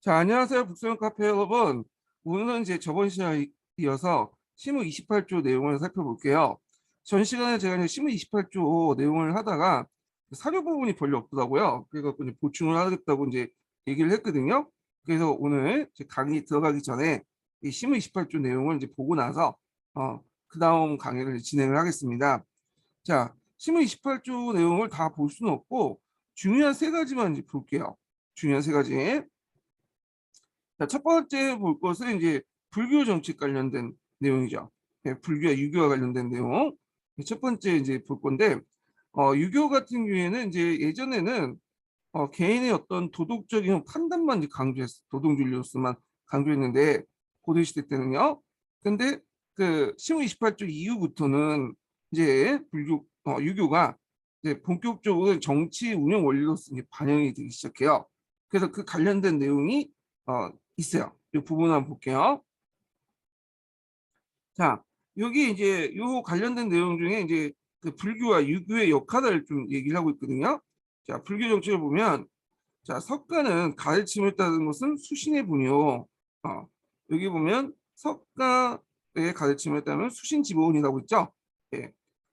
자, 안녕하세요. 북소형 카페 여러분. 오늘은 이제 저번 시간에 이어서 시무 28조 내용을 살펴볼게요. 전 시간에 제가 이제 시무 28조 내용을 하다가 사료 부분이 별로 없더라고요. 그래서 이제 보충을 하겠다고 이제 얘기를 했거든요. 그래서 오늘 제 강의 들어가기 전에 이 시무 28조 내용을 이제 보고 나서 그 다음 강의를 진행을 하겠습니다. 자, 시무 28조 내용을 다 볼 수는 없고 중요한 세 가지만 이제 볼게요. 중요한 세 가지. 자, 첫 번째 볼 것은 이제 불교 정책 관련된 내용이죠. 예, 불교와 유교와 관련된 내용. 첫 번째 이제 볼 건데, 유교 같은 경우에는 이제 예전에는 개인의 어떤 도덕적인 판단만 이제 강조했어. 도덕준리로서만 강조했는데, 고려시대 때는요. 근데 그 시무 28조 이후부터는 이제 유교가 이제 본격적으로 정치 운영 원리로서 이제 반영이 되기 시작해요. 그래서 그 관련된 내용이 있어요. 이 부분 한번 볼게요. 자, 여기 이제 요 관련된 내용 중에 이제 그 불교와 유교의 역할을 좀 얘기를 하고 있거든요. 자, 불교 정책을 보면 자, 석가는 가르침을 따르는 것은 수신의 분이요. 여기 보면 석가의 가르침을 따르면 수신지본이라고 있죠. 예.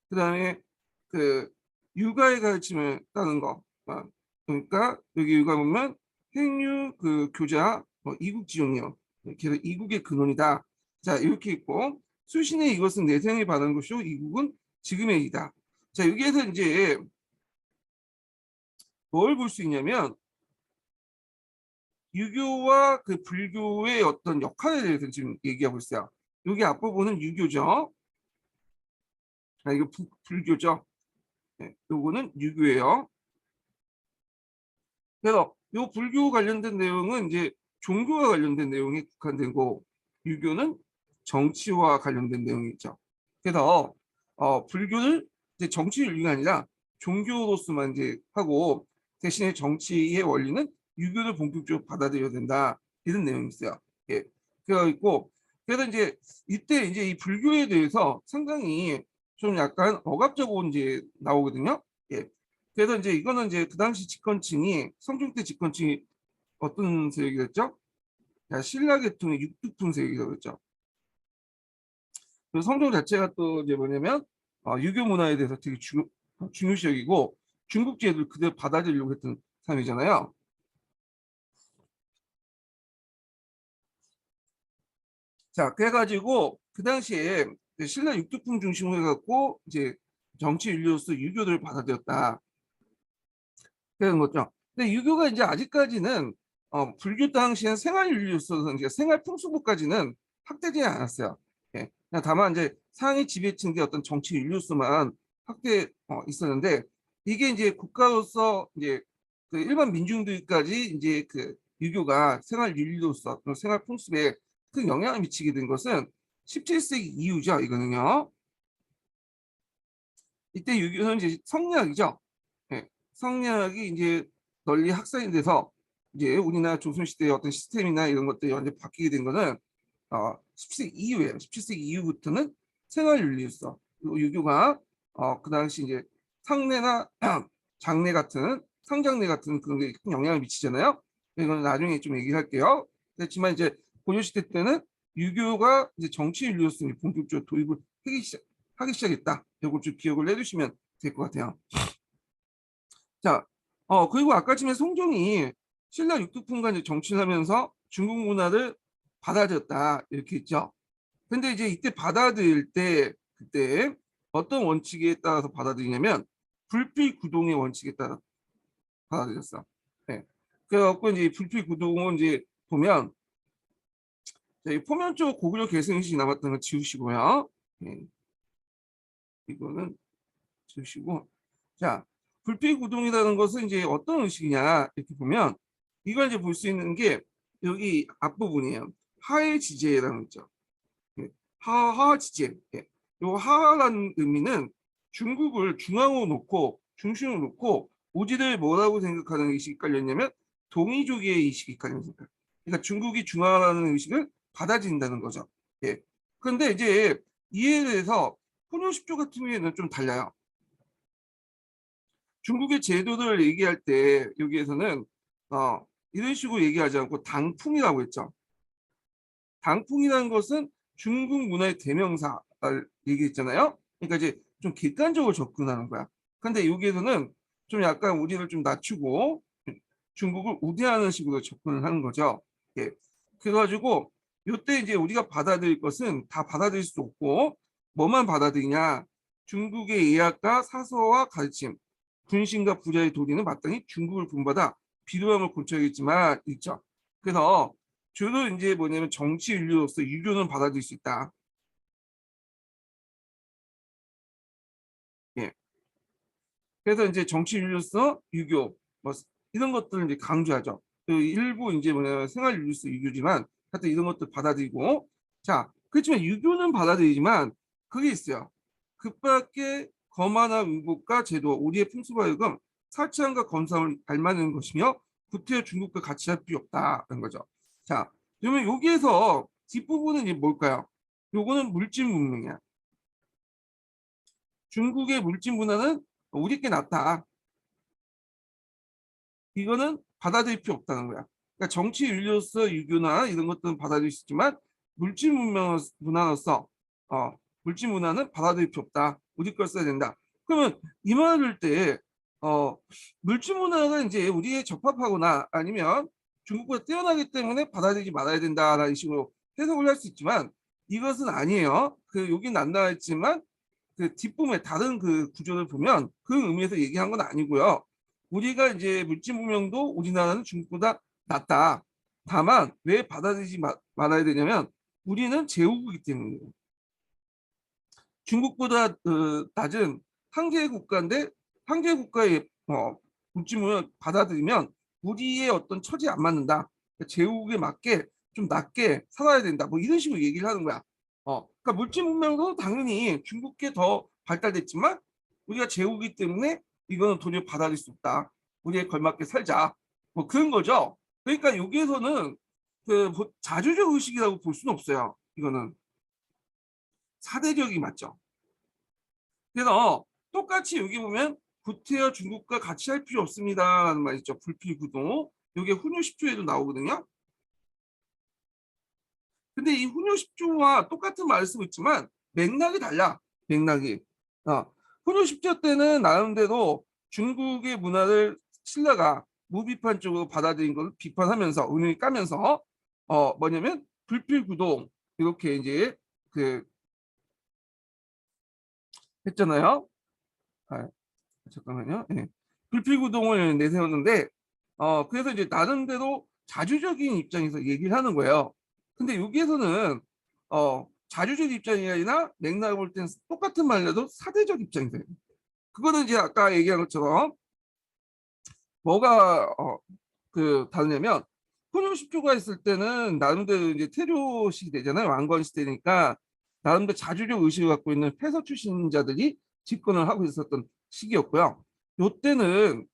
그다음에 그 유가의 가르침을 따르는 거. 그러니까 여기 유가 보면 행유 그 교자 이국지용이요. 그래서 이국의 근원이다. 자, 이렇게 있고 수신의 이것은 내생에 받은 것이요 이국은 지금의 이다. 자, 여기에서 이제 뭘 볼 수 있냐면 유교와 그 불교의 어떤 역할에 대해서 지금 얘기하고 있어요. 여기 앞부분은 유교죠. 이거 불교죠. 네, 요거는 유교예요. 그래서 요 불교 관련된 내용은 이제 종교와 관련된 내용이 국한된 거, 유교는 정치와 관련된 내용이 있죠. 그래서 불교를 이제 정치 윤리가 아니라 종교로서만 이제 하고 대신에 정치의 원리는 유교를 본격적으로 받아들여야 된다 이런 내용이 있어요. 예, 그래 있고 그래서 이제 이때 이제 이 불교에 대해서 상당히 좀 약간 억압적으로 이제 나오거든요. 예, 그래서 이제 이거는 이제 그 당시 집권층이 성종 때 집권층이 어떤 세력이었죠? 신라 계통의 육두품 세력이라고 했죠. 그 성종 자체가 또 이제 뭐냐면 유교 문화에 대해서 되게 중요시 여기고 중국 제도를 그대로 받아들이려고 했던 사람이잖아요. 자, 그래가지고 그 당시에 신라 육두품 중심으로 해갖고 이제 정치 윤리로서 유교를 받아들였다. 그런 거죠. 근데 유교가 이제 아직까지는 불교 당시엔 생활 윤리로서 이제 생활 풍수부까지는 확대되지 않았어요. 예. 그냥 다만 이제 상위 지배층의 어떤 정치 윤리로서만 확대 있었는데 이게 이제 국가로서 이제 그 일반 민중들까지 이제 그 유교가 생활 윤리로서 생활 풍습에 큰 영향을 미치게 된 것은 17세기 이후죠. 이거는요. 이때 유교는 이제 성리학이죠. 예, 성리학이 이제 널리 확산이 돼서 이제 우리나라 조선시대의 어떤 시스템이나 이런 것들이 완전 바뀌게 된 거는 17세기 이후에요. 17세기 이후부터는 생활윤리로서 그리고 유교가 그 당시 이제 상례나 장례 같은 상장례 같은 그런 게 큰 영향을 미치잖아요. 이건 나중에 좀 얘기를 할게요. 그렇지만 이제 고려시대 때는 유교가 이제 정치윤리로서 본격적으로 도입을 하기 시작했다. 이걸 좀 기억을 해두시면 될 것 같아요. 자, 그리고 아까 전에 송정이 신라 육두풍과 이제 정치를 하면서 중국 문화를 받아들였다 이렇게 했죠. 근데 이제 이때 받아들일 때 그때 어떤 원칙에 따라서 받아들이냐면 불필구동의 원칙에 따라 받아들였어. 네. 그래갖고 이제 불필구동은 이제 보면 이 포면적 고구려 개성시 남았던 거 지우시고요. 네. 이거는 지우시고 자 불필구동이라는 것은 이제 어떤 의식이냐 이렇게 보면 이걸 이제 볼 수 있는 게 여기 앞부분이에요. 하의 지제라는 거죠. 예, 하지제. 예. 요 하라는 의미는 중국을 중앙으로 놓고 중심으로 놓고 오지를 뭐라고 생각하는 의식이 깔렸냐면 동이족의 의식이 깔린 생각. 그러니까 중국이 중앙화라는 의식을 받아들인다는 거죠. 예. 그런데 이제 이에 대해서 훈요 10조 같은 경우에는 좀 달라요. 중국의 제도를 얘기할 때 여기에서는 이런 식으로 얘기하지 않고 당풍이라고 했죠. 당풍이라는 것은 중국 문화의 대명사를 얘기했잖아요. 그러니까 이제 좀 객관적으로 접근하는 거야. 근데 여기에서는 좀 약간 우리를 좀 낮추고 중국을 우대하는 식으로 접근을 하는 거죠. 예. 그래가지고 이때 이제 우리가 받아들일 것은 다 받아들일 수 없고 뭐만 받아들이냐? 중국의 예학과 사서와 가르침, 군신과 부자의 도리는 마땅히 중국을 본받아 비루함을 고쳐야겠지만 있죠. 그래서 주로 이제 뭐냐면 정치 윤리로서 유교는 받아들일 수 있다. 예. 그래서 이제 정치 윤리로서 유교 뭐 이런 것들을 이제 강조하죠. 그 일부 이제 뭐냐면 생활 윤리로서 유교지만 하여튼 이런 것들 받아들이고 자 그렇지만 유교는 받아들이지만 그게 있어요. 그밖에 거만한 문법과 제도, 우리의 풍습과 율금, 사치함과 검사를 닮아내는 것이며 구태여 중국과 같이 할 필요 없다는 거죠. 자, 그러면 여기에서 뒷부분은 이제 뭘까요? 요거는 물질 문명이야. 중국의 물질 문화는 우리께 낫다. 이거는 받아들일 필요 없다는 거야. 그러니까 정치 윤리로서 유교나 이런 것들은 받아들일 수 있지만 물질 문명 문화로서 물질 문화는 받아들일 필요 없다. 우리 걸 써야 된다. 그러면 이 말을 때 물질 문화가 이제 우리에 적합하거나 아니면 중국보다 뛰어나기 때문에 받아들이지 말아야 된다라는 식으로 해석을 할 수 있지만 이것은 아니에요. 그 여긴 안 나와 있지만 그 뒷부분에 다른 그 구조를 보면 그 의미에서 얘기한 건 아니고요. 우리가 이제 물질 문명도 우리나라는 중국보다 낫다. 다만 왜 받아들이지 말아야 되냐면 우리는 제후국이기 때문이에요. 중국보다 낮은 한계 국가인데 한계 국가의 물질 문명 받아들이면 우리의 어떤 처지에 안 맞는다. 그러니까 제후국에 맞게 좀 낮게 살아야 된다. 뭐 이런 식으로 얘기를 하는 거야. 그러니까 물질 문명도 당연히 중국계 더 발달됐지만 우리가 제후국이기 때문에 이거는 도저히 받아들일 수 없다. 우리에 걸맞게 살자. 뭐 그런 거죠. 그러니까 여기에서는 그 자주적 의식이라고 볼 수는 없어요. 이거는 사대적이 맞죠. 그래서 똑같이 여기 보면 구태여 중국과 같이 할 필요 없습니다라는 말 있죠. 불필구동. 이게 훈요 10조에도 나오거든요. 근데 이 훈요 10조와 똑같은 말을 쓰고 있지만 맥락이 달라. 맥락이. 훈요 10조 때는 나름대로 중국의 문화를 신라가 무비판적으로 받아들인 걸 비판하면서 은연히 까면서 뭐냐면 불필구동 이렇게 이제 그 했잖아요. 아, 잠깐만요. 예. 불필구동을 내세웠는데 그래서 이제 나름대로 자주적인 입장에서 얘기를 하는 거예요. 근데 여기에서는 자주적 입장이 아니라 맥락을 볼 때는 똑같은 말이라도 사대적 입장이세요. 그거는 이제 아까 얘기한 것처럼 뭐가 그 다르냐면 훈요 10조가 있을 때는 나름대로 이제 태조 시대잖아요. 왕건 시대니까 나름대로 자주적 의식을 갖고 있는 패서 출신자들이 집권을 하고 있었던 시기였고요. 요때는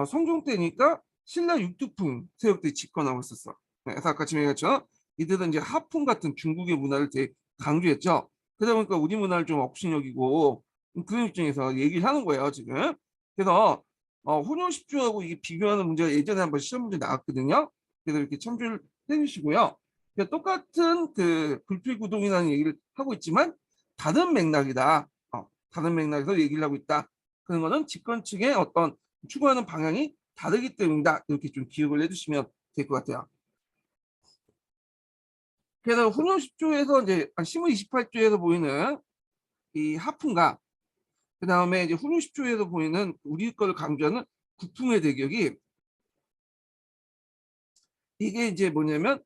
성종 때니까 신라 육두풍 세력들이 집권하고 있었어. 네, 그래서 아까 지금 얘기했죠. 이들은 이제 하풍 같은 중국의 문화를 되게 강조했죠. 그러다 보니까 우리 문화를 좀 업신여기고 그런 입장에서 얘기를 하는 거예요, 지금. 그래서 혼용 10조하고 이게 비교하는 문제가 예전에 한번 시험 문제 나왔거든요. 그래서 이렇게 참조를 해주시고요. 똑같은 그 불필구동이라는 얘기를 하고 있지만 다른 맥락이다. 다른 맥락에서 얘기를 하고 있다. 그런 거는 집권 측의 어떤 추구하는 방향이 다르기 때문이다. 이렇게 좀 기억을 해주시면 될 것 같아요. 그래서 훈용 10조에서 이제 신문 28조에서 보이는 이 하품과 그 다음에 이제 훈용 10조에서 보이는 우리 거를 강조하는 국풍의 대격이 이게 이제 뭐냐면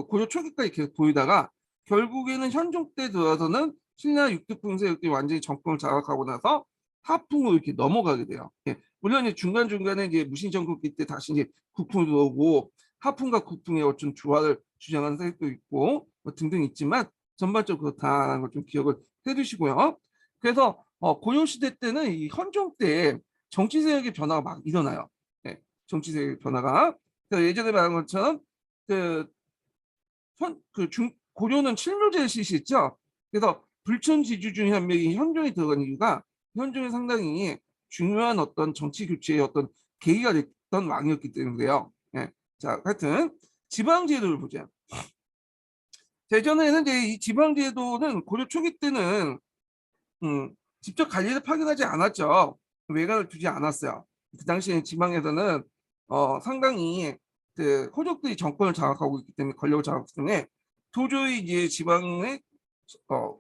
고려 초기까지 계속 보이다가 결국에는 현종 때 들어서는 신라 육두풍세 이렇게 완전히 정권을 장악하고 나서 하풍으로 이렇게 넘어가게 돼요. 예. 물론 이제 중간중간에 이제 무신 정권기 때 다시 이제 국풍이 들어오고 하풍과 국풍의 어떤 조화를 주장하는 세력도 있고 뭐 등등 있지만 전반적으로 그렇다는 걸 좀 기억을 해두시고요. 그래서 고려시대 때는 이 현종 때 정치 세력의 변화가 막 일어나요. 예. 정치 세력의 변화가 예전에 말한 것처럼 그, 고려는 칠묘제를 실시했죠. 그래서 불천지주중 현명이 현종이 들어간 이유가 현종이 상당히 중요한 어떤 정치 교체의 어떤 계기가 됐던 왕이었기 때문에요. 예. 자, 하여튼 지방제도를 보자. 예전에는 이제 이 지방제도는 고려 초기 때는 직접 관리를 파견하지 않았죠. 외관을 두지 않았어요. 그 당시에 지방에서는 상당히 그 호족들이 정권을 장악하고 있기 때문에 권력을 장악하기 때문에 도저히 이제 지방에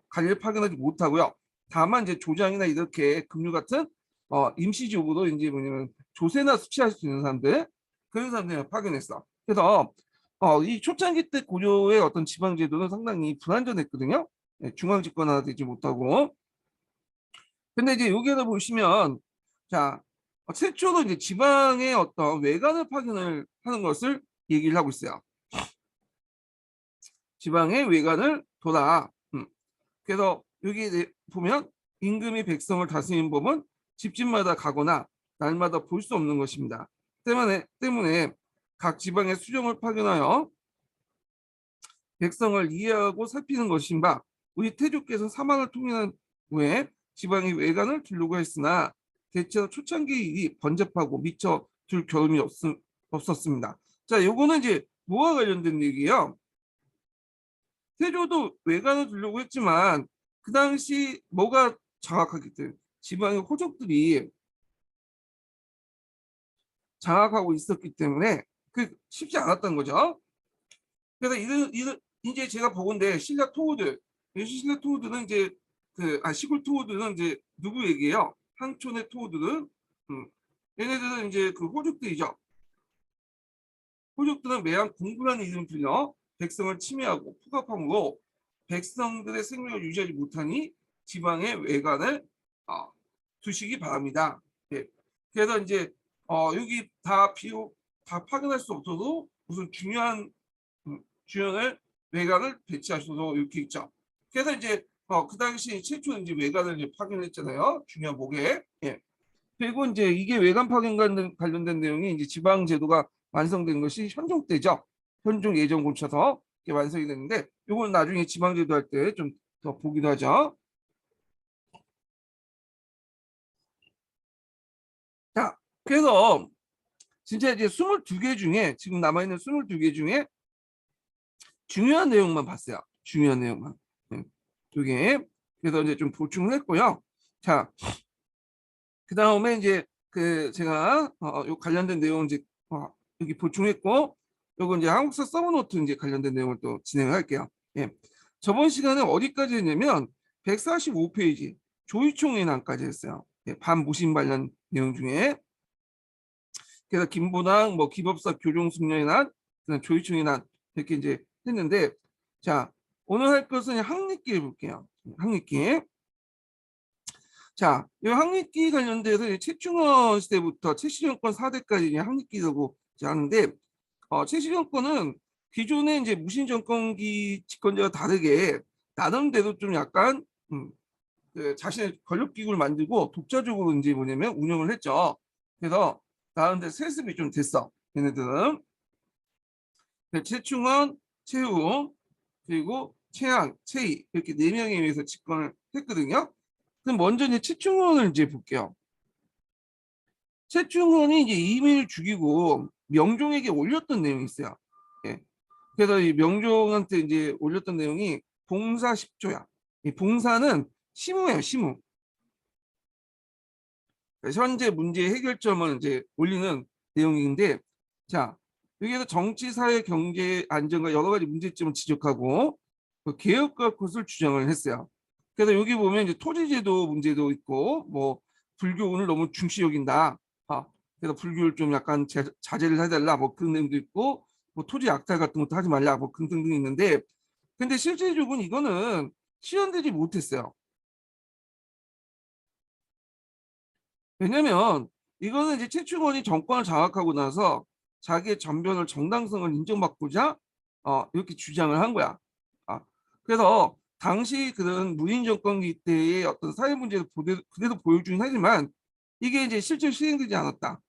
관리를 파견하지 못하고요. 다만 이제 조장이나 이렇게 금류 같은 임시직으로 이제 뭐냐면 조세나 수취할 수 있는 사람들 그런 사람들을 파견했어. 그래서 이 초창기 때 고려의 어떤 지방 제도는 상당히 불완전했거든요. 예, 중앙 집권 하나 되지 못하고. 근데 이제 여기에서 보시면 자 최초로 이제 지방의 어떤 외관을 파견을 하는 것을 얘기를 하고 있어요. 지방의 외관을 돌아. 그래서 여기 보면 임금이 백성을 다스리는 법은 집집마다 가거나 날마다 볼 수 없는 것입니다. 때문에 각 지방의 수령을 파견하여 백성을 이해하고 살피는 것인가. 우리 태조께서 사망을 통일한 후에 지방의 외관을 두려고 했으나 대체로 초창기 일이 번잡하고 미처 둘 겨름이 없었습니다. 자, 요거는 이제 뭐와 관련된 얘기예요? 태조도 외관을 두려고 했지만 그 당시 뭐가 장악하기 때문에 지방의 호족들이 장악하고 있었기 때문에 그 쉽지 않았던 거죠. 그래서 이제 제가 보건데 신라 토우들, 신라 토우들은 이제 시골 토우들은 이제 누구 얘기예요? 항촌의 토우들은 얘네들은 이제 그 호족들이죠. 호족들은 매한 공부라는 이름 빌려 백성을 침해하고 폭압함으로 백성들의 생명을 유지하지 못하니 지방의 외관을 두시기 바랍니다. 예. 그래서 이제 여기 다 비록 다 파견할 수 없어도 무슨 중요한 주연을 외관을 배치하셔도 이렇게 있죠. 그래서 이제 그 당시 최초 이제 외관을 이제 파견했잖아요. 중요한 목에. 예. 그리고 이제 이게 외관 파견과 관련된 내용이 이제 지방 제도가 완성된 것이 현종 때죠. 현종 예정 고쳐서 완성이 됐는데 이건 나중에 지방 제도 할 때 좀 더 보기도 하죠. 자, 그래서 진짜 이제 22개 중에 지금 남아있는 22개 중에 중요한 내용만 봤어요. 중요한 내용만. 이게 그래서 이제 좀 보충을 했고요. 자, 그 다음에 이제 제가 요 관련된 내용 이제 여기 보충했고, 요거 이제 한국사 서브노트 이제 관련된 내용을 또 진행을 할게요. 예. 저번 시간에 어디까지 했냐면 145페이지 조이총의 난까지 했어요. 예, 반무신 관련 내용 중에. 그래서 김보당, 뭐 기법사 교종숙녀의 난, 조이총의 난 이렇게 이제 했는데, 자 오늘 할 것은 항리기 볼게요. 항리기. 자, 이 항리기 관련돼서 최충원 시대부터 최씨정권 4대까지 항리기라고 하는데, 최씨정권은 기존의 이제 무신 정권기 집권자와 다르게 나름대로 좀 약간 자신의 권력 기구를 만들고 독자적으로 이제 뭐냐면 운영을 했죠. 그래서 나름대로 세습이 좀 됐어. 얘네들은 최충원, 최후, 그리고 최양, 최희 이렇게 4명에 의해서 집권을 했거든요. 그럼 먼저 이제 최충원을 이제 볼게요. 최충원이 이제 이민을 죽이고 명종에게 올렸던 내용이 있어요. 예. 그래서 이 명종한테 이제 올렸던 내용이 봉사 10조야. 이 봉사는 시무예요, 시무. 현재 문제 해결점을 이제 올리는 내용인데, 자 여기에서 정치, 사회, 경제, 안정과 여러 가지 문제점을 지적하고 개혁과 것을 주장을 했어요. 그래서 여기 보면 이제 토지제도 문제도 있고, 뭐 불교운을 너무 중시 여긴다. 그래서 불교를 좀 약간 자제를 해달라, 뭐 그런 내용도 있고, 뭐 토지 약탈 같은 것도 하지 말라, 뭐 등등 있는데, 근데 실제적으로 이거는 실현되지 못했어요. 왜냐면 이거는 이제 최충원이 정권을 장악하고 나서 자기의 전변을 정당성을 인정받고자 이렇게 주장을 한 거야. 그래서 당시 그런 무인 정권기 때의 어떤 사회 문제를 그대로 보여주긴 하지만 이게 이제 실제로 실행되지 않았다.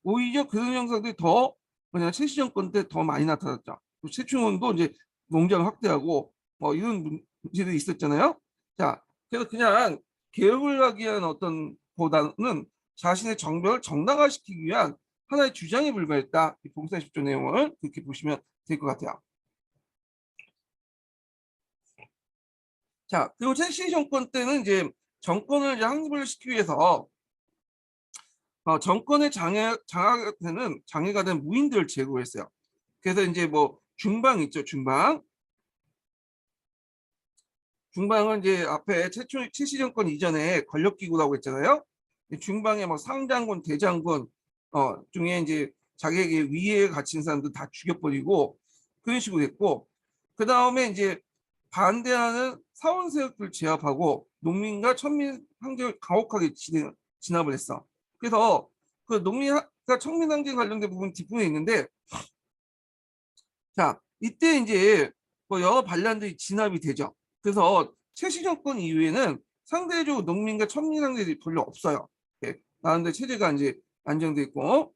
오히려 그런 현상들이 더 뭐냐 최씨 정권 때 더 많이 나타났죠. 최충원도 이제 농장을 확대하고 이런 문제들이 있었잖아요. 자, 그래서 그냥 개혁을 하기 위한 어떤 보다는 자신의 정벽을 정당화시키기 위한 하나의 주장에 불과했다. 이 봉사 10조 내용을 그렇게 보시면 될 것 같아요. 자, 그리고 최씨 정권 때는 이제 정권을 이제 확립시키기 위해서 정권의 장애가 된 무인들을 제거했어요. 그래서 이제 뭐 중방 있죠, 중방. 중방은 이제 앞에 최씨 정권 이전에 권력기구라고 했잖아요. 중방의 뭐 상장군, 대장군 중에 이제 자기에게 위에 갇힌 사람들 다 죽여버리고 그런 식으로 했고, 그 다음에 이제 반대하는 사원 세력들 제압하고 농민과 천민 항쟁을 가혹하게 진압을 했어. 그래서 그 농민과 천민 항쟁 관련된 부분 뒷부분에 있는데, 자, 이때 이제 뭐 여러 반란들이 진압이 되죠. 그래서 최씨 정권 이후에는 상대적으로 농민과 천민 상대들이 별로 없어요. 예, 나는데 체제가 이제 안정돼 있고,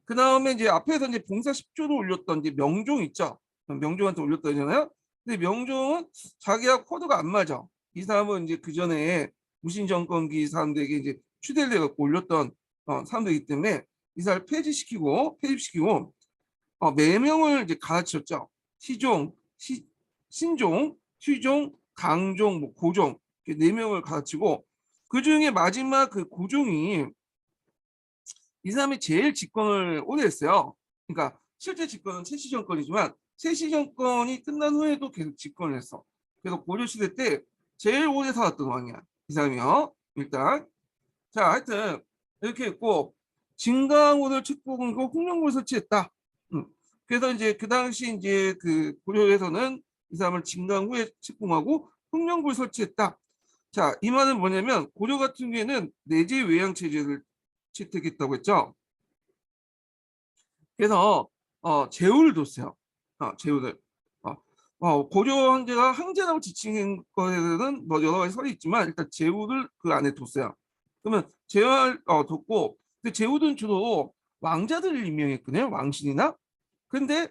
그 다음에 이제 앞에서 이제 봉사 10조를 올렸던 이제 명종 있죠. 명종한테 올렸다잖아요. 근데 명종은 자기가 코드가 안 맞아. 이 사람은 이제 그 전에 무신 정권기 사람들에게 이제 추대를 해갖고 올렸던 사람들이기 때문에 이 사람을 폐집시키고 매명을 이제 가르쳤죠. 시종, 신종, 쉬종, 강종, 뭐 고종 이렇게 4명을 가르치고, 그 중에 마지막 그 고종이 이 사람이 제일 집권을 오래 했어요. 그러니까 실제 집권은 최씨 정권이지만 최씨 정권이 끝난 후에도 계속 집권을 했어. 그래서 고려 시대 때 제일 오래 살았던 왕이야, 이 사람이요. 일단 자, 하여튼 이렇게 했고, 진강호를 책봉하고 홍명보를 설치했다. 그래서 이제 그 당시 이제 그 고려에서는 이 사람을 진강후에 책봉하고 홍명보를 설치했다. 자, 이 말은 뭐냐면 고려 같은 경우에는 내재 외양 체제를 채택했다고 했죠. 그래서 제후를 뒀어요. 제후를. 고려 황제가 황제라고 지칭한 거에는 뭐 여러 가지 설이 있지만 일단 제후를 그 안에 뒀어요. 그러면 제후를 뒀고, 근데 제후는 주로 왕자들을 임명했거든요. 왕신이나. 근데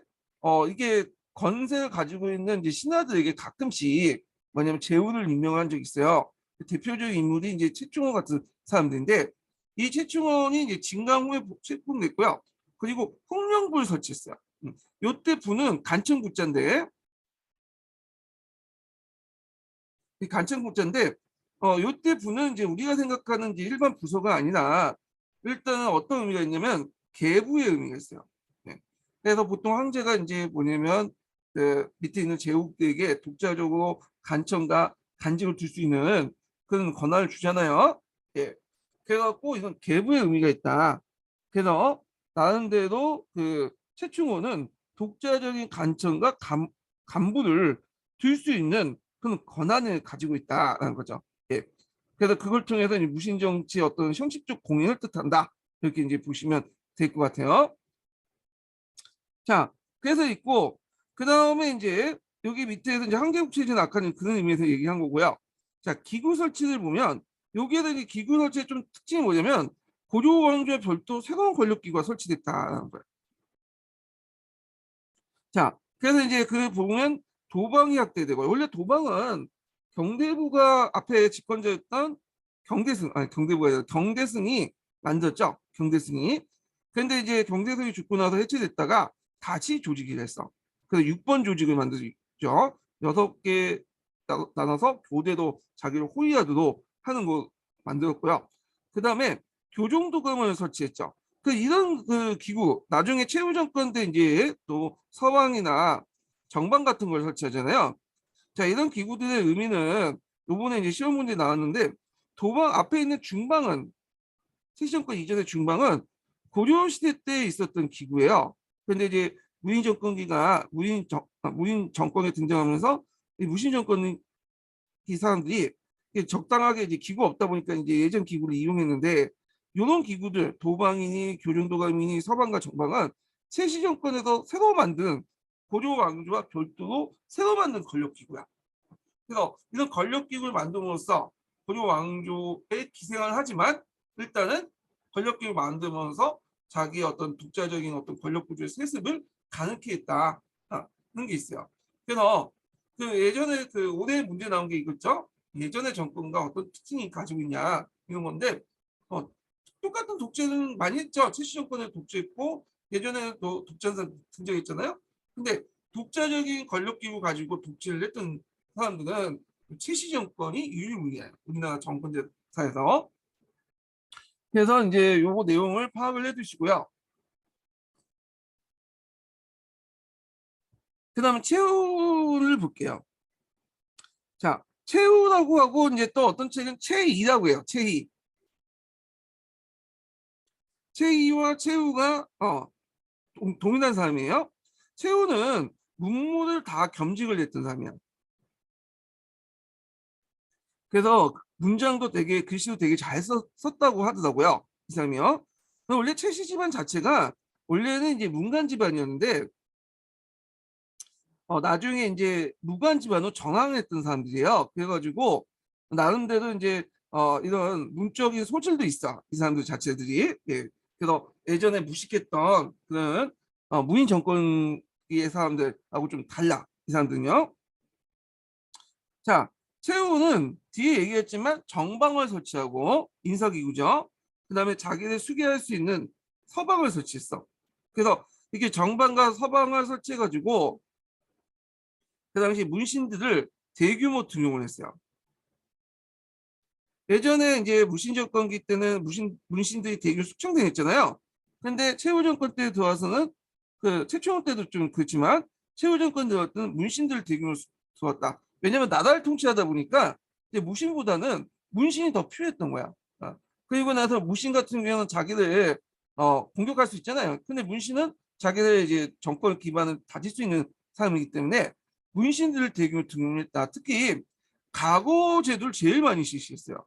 이게 건세를 가지고 있는 이제 신하들에게 가끔씩 뭐냐면 제후를 임명한 적이 있어요. 대표적인 인물이 이제 최충원 같은 사람들인데, 이 최충원이 이제 진강후에 책봉됐고요. 그리고 홍명부를 설치했어요. 요때 부는 간청부자인데, 이 간청부자인데 요때 부는 이제 우리가 생각하는 이제 일반 부서가 아니라 일단은 어떤 의미가 있냐면 계부의 의미가 있어요. 네. 그래서 보통 황제가 이제 뭐냐면 그 밑에 있는 제후들에게 독자적으로 간청과 간직을 둘 수 있는 그런 권한을 주잖아요. 예. 그래갖고 이건 계부의 의미가 있다. 그래서 나름대로 그 최충호는 독자적인 간청과 간부를 둘 수 있는 그런 권한을 가지고 있다라는 거죠. 예. 그래서 그걸 통해서 이제 무신 정치의 어떤 형식적 공인을 뜻한다. 이렇게 이제 보시면 될 것 같아요. 자, 그래서 있고, 그 다음에 이제 여기 밑에서 이제 한개국체제는 아까 그런 의미에서 얘기한 거고요. 자, 기구 설치를 보면 여기에 대한 기구 설치의 좀 특징이 뭐냐면 고려 왕조의 별도 새로운 권력기구가 설치됐다는 거예요. 자, 그래서 이제 그 보면 도방이 확대되고, 원래 도방은 경대부가 앞에 집권자였던 경대부가 아니라 경대승이 만들었죠. 경대승이. 근데 이제 경대승이 죽고 나서 해체됐다가 다시 조직이 됐어. 그래서 6번 조직을 만들죠. 6개 나눠서 교대도 자기를 호위하도록 하는 거 만들었고요. 그 다음에 교종도감을 설치했죠. 그 이런 그 기구 나중에 최후 정권 때 이제 또 서방이나 정방 같은 걸 설치하잖아요. 자, 이런 기구들의 의미는 요번에 이제 시험 문제 나왔는데, 도방 앞에 있는 중방은 최씨 정권 이전의 중방은 고려 시대 때 있었던 기구예요. 근데 이제 무인 정권에 등장하면서 이 무신 정권 이 사람들이 적당하게 이제 기구 없다 보니까 이제 예전 기구를 이용했는데, 이런 기구들 도방이니 교령도감이니 서방과 정방은 최씨 정권에서 새로 만든 고려 왕조와 별도로 새로 만든 권력기구야. 그래서 이런 권력기구를 만듦으로써 고려 왕조에 기생을 하지만 일단은 권력기구를 만들면서 자기의 어떤 독자적인 어떤 권력구조의 세습을 가능케 했다는 게 있어요. 그래서 그 예전에 그 올해 문제 나온 게 이거죠. 예전의 정권과 어떤 특징이 가지고 있냐 이런 건데, 똑같은 독재는 많이 했죠. 최씨 정권에 독재했고 예전에는 또 독재자 등장했잖아요. 근데 독자적인 권력 기구 가지고 독재를 했던 사람들은 최씨 정권이 유일무이해요. 우리나라 정권제사에서. 그래서 이제 요거 내용을 파악을 해두시고요. 그 다음에 최후를 볼게요. 자, 최후라고 하고 이제 또 어떤 책은 최이라고 해요. 최이. 최이와 최후가 동일한 사람이에요. 최후는 문물을 다 겸직을 했던 사람이야. 그래서 문장도 되게 글씨도 되게 잘 썼다고 하더라고요. 이 사람이요. 원래 최씨 집안 자체가 원래는 이제 문관 집안이었는데 나중에 이제 무관 집안으로 전환을 했던 사람들이에요. 그래가지고 나름대로 이제 이런 문적인 소질도 있어. 이 사람들 자체들이. 예. 그래서 예전에 무식했던 그런 무인 정권의 사람들하고 좀 달라. 이 사람들은요. 자, 최후는 뒤에 얘기했지만 정방을 설치하고 인사기구죠. 그다음에 자기를 수계할 수 있는 서방을 설치했어. 그래서 이렇게 정방과 서방을 설치해가지고 그 당시 문신들을 대규모 등용을 했어요. 예전에 이제 무신 정권기 때는 문신들이 대규모 숙청되었잖아요. 근데 최후 정권 때 들어와서는 그 최초원 때도 좀 그렇지만 최후 정권 들어왔던 문신들을 대규모로 들어왔다. 왜냐면 나라를 통치하다 보니까 이제 무신보다는 문신이 더 필요했던 거야. 그리고 나서 무신 같은 경우는 자기를 공격할 수 있잖아요. 근데 문신은 자기들 이제 정권 기반을 다질 수 있는 사람이기 때문에 문신들을 대규모 등용했다. 특히 가고 제도를 제일 많이 실시했어요.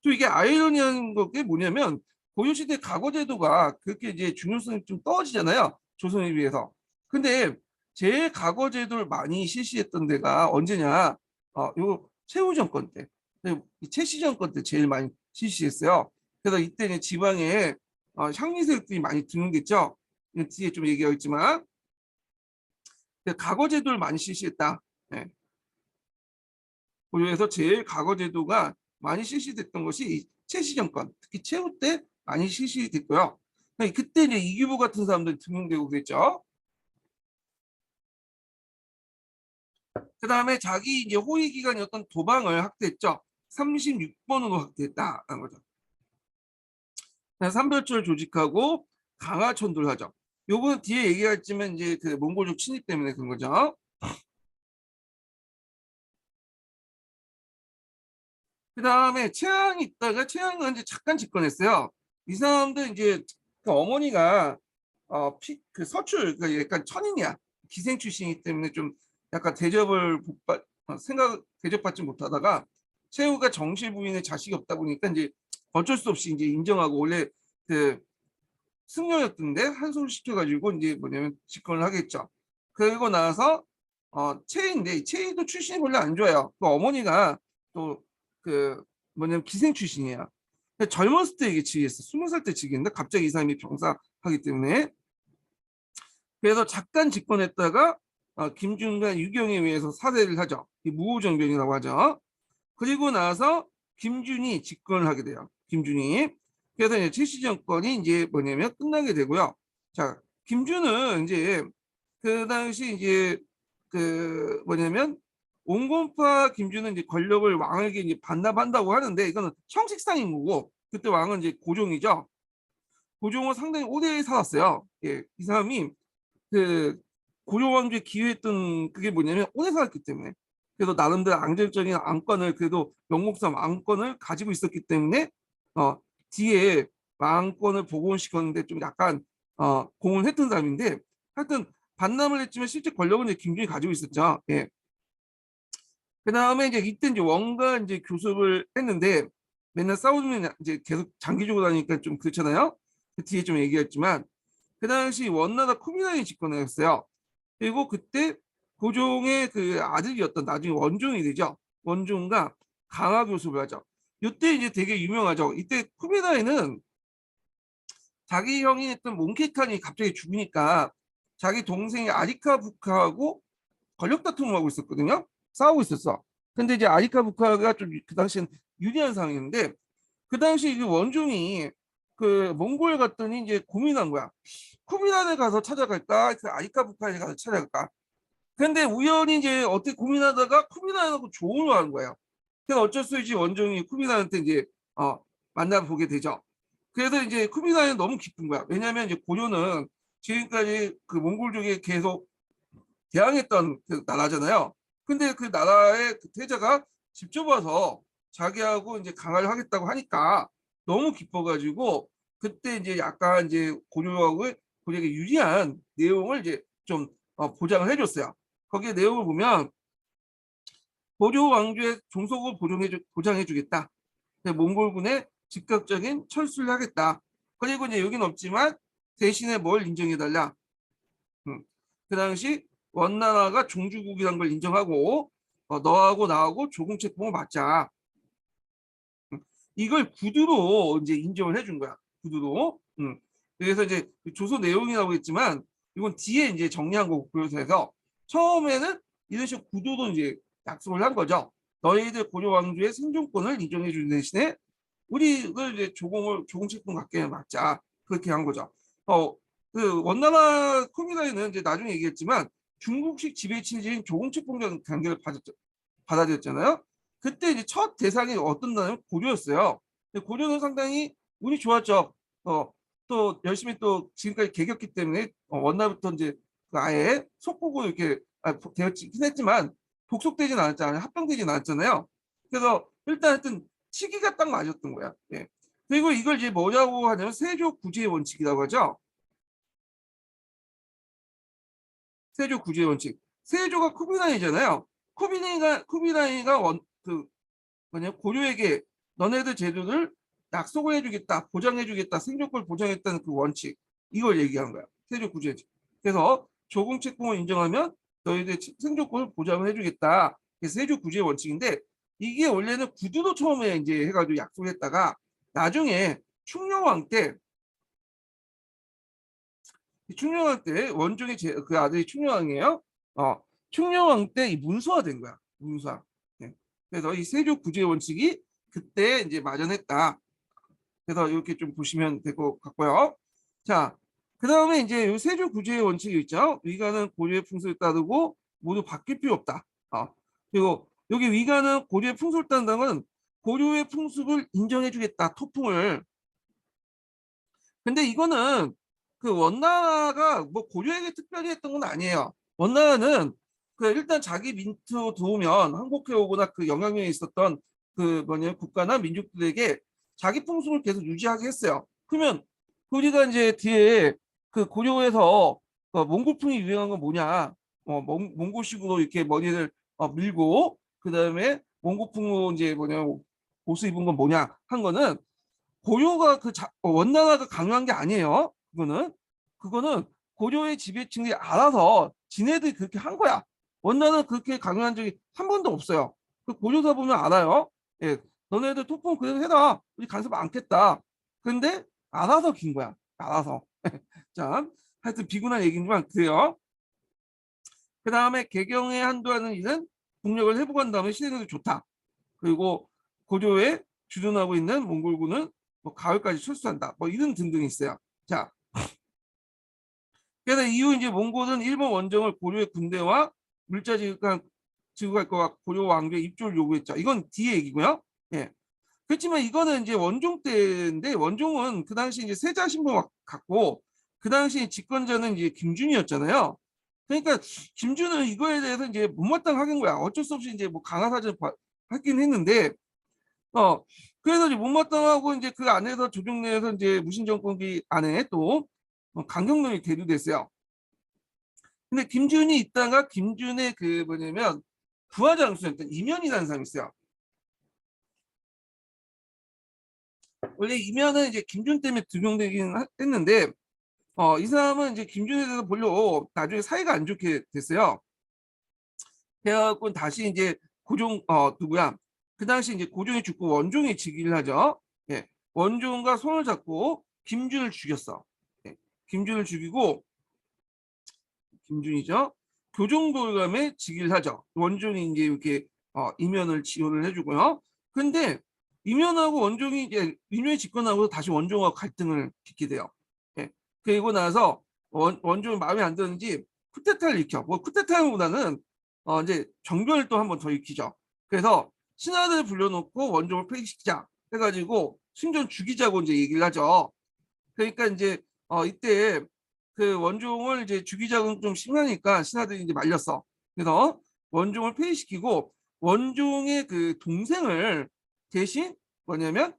또 이게 아이러니한 게 뭐냐면 고려시대 가거 제도가 그렇게 이제 중요성이 좀 떨어지잖아요. 조선에 비해서. 근데 제일 가거 제도를 많이 실시했던 데가 언제냐? 요 최후 정권 때, 최씨 정권 때 제일 많이 실시했어요. 그래서 이때는 지방에 향리 세력들이 많이 등용됐죠. 뒤에 좀 얘기하겠지만 가거 제도를 많이 실시했다. 네. 고려에서 제일 과거 제도가 많이 실시됐던 것이 최씨 정권, 특히 최후 때 많이 실시됐고요. 그때 이제 이규보 같은 사람들이 등용되고 그랬죠. 그 다음에 자기 이제 호위 기간이었던 도방을 확대했죠. 36번으로 확대했다는 거죠. 삼별초를 조직하고 강화 천도를 하죠. 요건 뒤에 얘기했지만 이제 그 몽골족 침입 때문에 그런 거죠. 그 다음에 최양이 있다가 최양은 이제 잠깐 집권했어요. 이 사람도 이제 그 어머니가 그 서출 그러니까 약간 천인이야. 기생 출신이기 때문에 좀 약간 대접을 대접받지 못하다가 최후가 정실 부인의 자식이 없다 보니까 이제 어쩔 수 없이 이제 인정하고 원래 그 승려였던데 한소를 시켜가지고 이제 뭐냐면 집권을 하겠죠. 그리고 나서 최인데 최이도 출신이 별로 안 좋아요. 그 어머니가 또 그 뭐냐면 기생 출신이야. 젊었을 때 이게 지휘했어. 20살 때 지휘했는데 갑자기 이 사람이 병사하기 때문에 그래서 잠깐 집권했다가 김준과 유경에 의해서 사퇴를 하죠. 무호정변이라고 하죠. 그리고 나서 김준이 집권을 하게 돼요. 김준이. 그래서 이제 최씨 정권이 이제 뭐냐면 끝나게 되고요. 자, 김준은 이제 그 당시 이제 그 뭐냐면 온건파 김준은 이제 권력을 왕에게 이제 반납한다고 하는데 이거는 형식상인 거고 그때 왕은 이제 고종이죠. 고종은 상당히 오래 살았어요. 예, 이 사람이 그 고려 왕조에 기여했던 그게 뭐냐면 오래 살았기 때문에 그래서 나름대로 안정적인 왕권을 그래도 영국사 왕권을 가지고 있었기 때문에 뒤에 왕권을 복원시켰는데 좀 약간 공을 했던 사람인데 하여튼 반납을 했지만 실제 권력은 이제 김준이 가지고 있었죠. 예. 그 다음에 이제 이때 이제 원과 이제 교섭을 했는데 맨날 싸우면 이제 계속 장기적으로 다니니까 좀 그렇잖아요. 그 뒤에 좀 얘기했지만 그 당시 원나라 쿠미라이 집권을 했어요. 그리고 그때 고종의 그 아들이었던 나중에 원종이 되죠. 원종과 강화 교섭을 하죠. 이때 이제 되게 유명하죠. 이때 쿠미라이는 자기 형이 했던 몽케칸이 갑자기 죽으니까 자기 동생이 아리카 부카하고 권력 다툼을 하고 있었거든요. 싸우고 있었어. 근데 이제 아리카 부카가 좀 그 당시엔 유리한 상황이었는데 그 당시 그 원종이 그 몽골에 갔더니 이제 고민한 거야. 쿠비란에 가서 찾아갈까? 그 아이카부카에 가서 찾아갈까? 근데 우연히 이제 어떻게 고민하다가 쿠비란하고 조언을 하는 거예요. 그래서 어쩔 수 없이 원종이 쿠비란한테 이제 만나보게 되죠. 그래서 이제 쿠비란이 너무 기쁜 거야. 왜냐하면 이제 고려는 지금까지 그 몽골족에 계속 대항했던 그 나라잖아요. 근데 그 나라의 그 태자가 직접 와서 자기하고 이제 강화를 하겠다고 하니까 너무 기뻐가지고 그때 이제 약간 이제 고려하고 고려에게 유리한 내용을 이제 좀 보장을 해줬어요. 거기에 내용을 보면 고려 왕조의 종속을 보장해주겠다. 몽골군의 즉각적인 철수를 하겠다. 그리고 이제 여기는 없지만 대신에 뭘 인정해달라. 그 당시 원나라가 종주국이라는 걸 인정하고 너하고 나하고 조공책봉을 맞자. 이걸 구두로 이제 인정을 해준 거야. 구두로. 그래서 이제 조서 내용이라고 했지만 이건 뒤에 이제 정리한 거고 그래서 처음에는 이런 식으로 구두로 이제 약속을 한 거죠. 너희들 고려 왕조의 생존권을 인정해 주는 대신에 우리를 이제 조공책봉 갖게 맞자. 그렇게 한 거죠. 그 원나라 쿠미라이는 이제 나중에 얘기했지만 중국식 지배 체제인 조공책봉 단계를 받아들였잖아요. 그때 이제 첫 대상이 어떤 나라면 고려였어요. 근데 고려는 상당히 운이 좋았죠. 또 열심히 또 지금까지 개겼기 때문에 원나라부터 이제 그 아예 속보고 이렇게 되었긴 했지만 복속되진 않았잖아요. 합병되진 않았잖아요. 그래서 일단 하여튼 시기가 딱 맞았던 거야. 예. 그리고 이걸 이제 뭐냐고 하냐면 세조 구제의 원칙이라고 하죠. 세조 구제의 원칙. 세조가 쿠비라이잖아요. 쿠비라이가 뭐냐 고려에게 너네들 제도를 약속을 해주겠다, 보장해주겠다, 생존권을 보장했다는 그 원칙 이걸 얘기한 거야. 세조 구제의 원칙. 그래서 조공책공을 인정하면 너희들 생존권을 보장을 해주겠다. 세조 구제의 원칙인데 이게 원래는 구두로 처음에 이제 해가지고 약속했다가 나중에 충녕왕 때 충녕왕 때 원종의 그 아들이 충녕왕이에요. 충녕왕 때 이 문서화된 거야. 문서화. 네. 그래서 이 세조 구제 원칙이 그때 이제 마련했다. 그래서 이렇게 좀 보시면 될 것 같고요. 자, 그 다음에 이제 이 세조 구제의 원칙이 있죠. 위가는 고려의 풍습을 따르고 모두 바뀔 필요 없다. 그리고 여기 위가는 고려의 풍습을 따른다는 건 고려의 풍습을 인정해주겠다. 토풍을. 근데 이거는 그 원나라가 뭐 고려에게 특별히 했던 건 아니에요. 원나라는 그 일단 자기 민트 도우면 항복해 오거나 그 영향력이 있었던 그 뭐냐 국가나 민족들에게 자기 풍습을 계속 유지하게 했어요. 그러면 우리가 이제 뒤에 그 고려에서 몽골풍이 유행한 건 뭐냐? 몽골식으로 이렇게 머리를 밀고 그 다음에 몽골풍으로 이제 뭐냐 옷을 입은 건 뭐냐 한 거는 고려가 원나라가 강요한 게 아니에요. 그거는 고려의 지배층이 알아서 지네들이 그렇게 한 거야. 원나라는 그렇게 강요한 적이 한 번도 없어요. 그 고려사 보면 알아요. 예, 너네들 토풍 그래도 해라. 우리 간섭 않겠다. 근데 알아서 긴 거야. 알아서. 자, 하여튼 비군한 얘기지만 그래요. 그 다음에 개경에 한도하는 일은 국력을 회복한 다음에 시대도 좋다. 그리고 고려에 주둔하고 있는 몽골군은 뭐 가을까지 철수한다. 뭐 이런 등등이 있어요. 자, 그래서 이후 이제 몽골은 일본 원정을 고려의 군대와 물자 지구갈 거와 고려 왕조의 입조를 요구했죠. 이건 뒤에 얘기고요. 예. 그렇지만 이거는 이제 원종 때인데 원종은 그 당시 이제 세자 신분 갖고 그 당시 집권자는 이제 김준이었잖아요. 그러니까 김준은 이거에 대해서 이제 못마땅하긴 거야. 어쩔 수 없이 이제 뭐 강화사전 하긴 했는데 그래서 이제 못마땅하고 이제 그 안에서 조정 내에서 이제 무신정권기 안에 또 강경론이 대두됐어요. 근데 김준이 있다가 김준의 그 뭐냐면 부하장수였던 이면이라는 사람이 있어요. 원래 이면은 이제 김준 때문에 등용되긴 했는데 이 사람은 이제 김준에 대해서 별로 나중에 사이가 안 좋게 됐어요. 그래갖고 다시 이제 고종 누구야? 그 당시 이제 고종이 죽고 원종이 즉위를 하죠. 예. 원종과 손을 잡고 김준을 죽였어. 예. 김준을 죽이고 김준이죠. 교종돌감에 즉위를 하죠. 원종이 이제 이렇게 이면을 지원을 해주고요. 근데 이면하고 원종이 이제 이면이 집권하고 다시 원종하고 갈등을 빚게 돼요. 예. 그리고 나서 원종이 마음에 안 드는지 쿠데타를 일으켜. 뭐 쿠데타보다는 이제 정변을 또 한 번 더 일으키죠. 그래서 신하들을 불러놓고 원종을 폐기시키자 해가지고 순전 죽이자고 이제 얘기를 하죠. 그러니까 이제 이때 그 원종을 이제 죽이자고 좀 심하니까 신하들이 이제 말렸어. 그래서 원종을 폐위시키고 원종의 그 동생을 대신 뭐냐면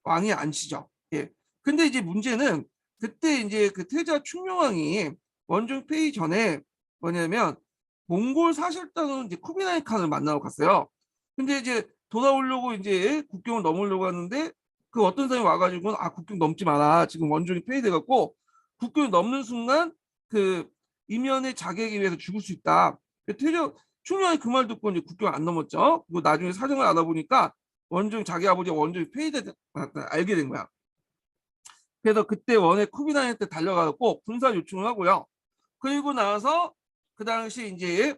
왕이 앉히죠. 예. 근데 이제 문제는 그때 이제 그 태자 충명왕이 원종 폐위 전에 뭐냐면 몽골 사실단으로 이제 쿠비라이 칸을 만나러 갔어요. 근데 이제 돌아오려고 이제 국경을 넘으려고 하는데 그 어떤 사람이 와가지고 국경 넘지 마라. 지금 원종이 폐위돼갖고 국경을 넘는 순간 그 이면의 자객에 의해서 죽을 수 있다. 태자 충명왕이 그 말 듣고 이제 국경을 안 넘었죠. 그리고 나중에 사정을 알아보니까 원종 자기 아버지가 원종이 폐위됐다 알게 된 거야. 그래서 그때 원의 쿠비나이한테 달려가고 군사 요청을 하고요. 그리고 나서 그 당시 이제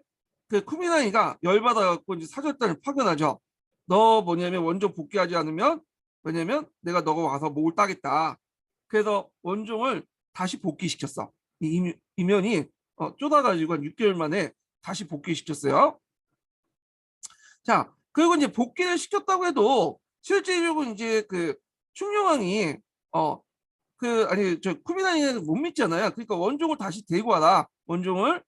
그 쿠비나이가 열받아갖고 이제 사절단을 파견하죠. 너 뭐냐면 원종 복귀하지 않으면 왜냐면 내가 너가 와서 목을 따겠다. 그래서 원종을 다시 복귀시켰어. 이면이 쫓아가지고 한 6개월 만에 다시 복귀시켰어요. 자, 그리고 이제 복귀를 시켰다고 해도 실제적으로 이제 그 충녕왕이 아니 저 쿠미나이를 못 믿잖아요. 그러니까 원종을 다시 데리고 와라. 원종을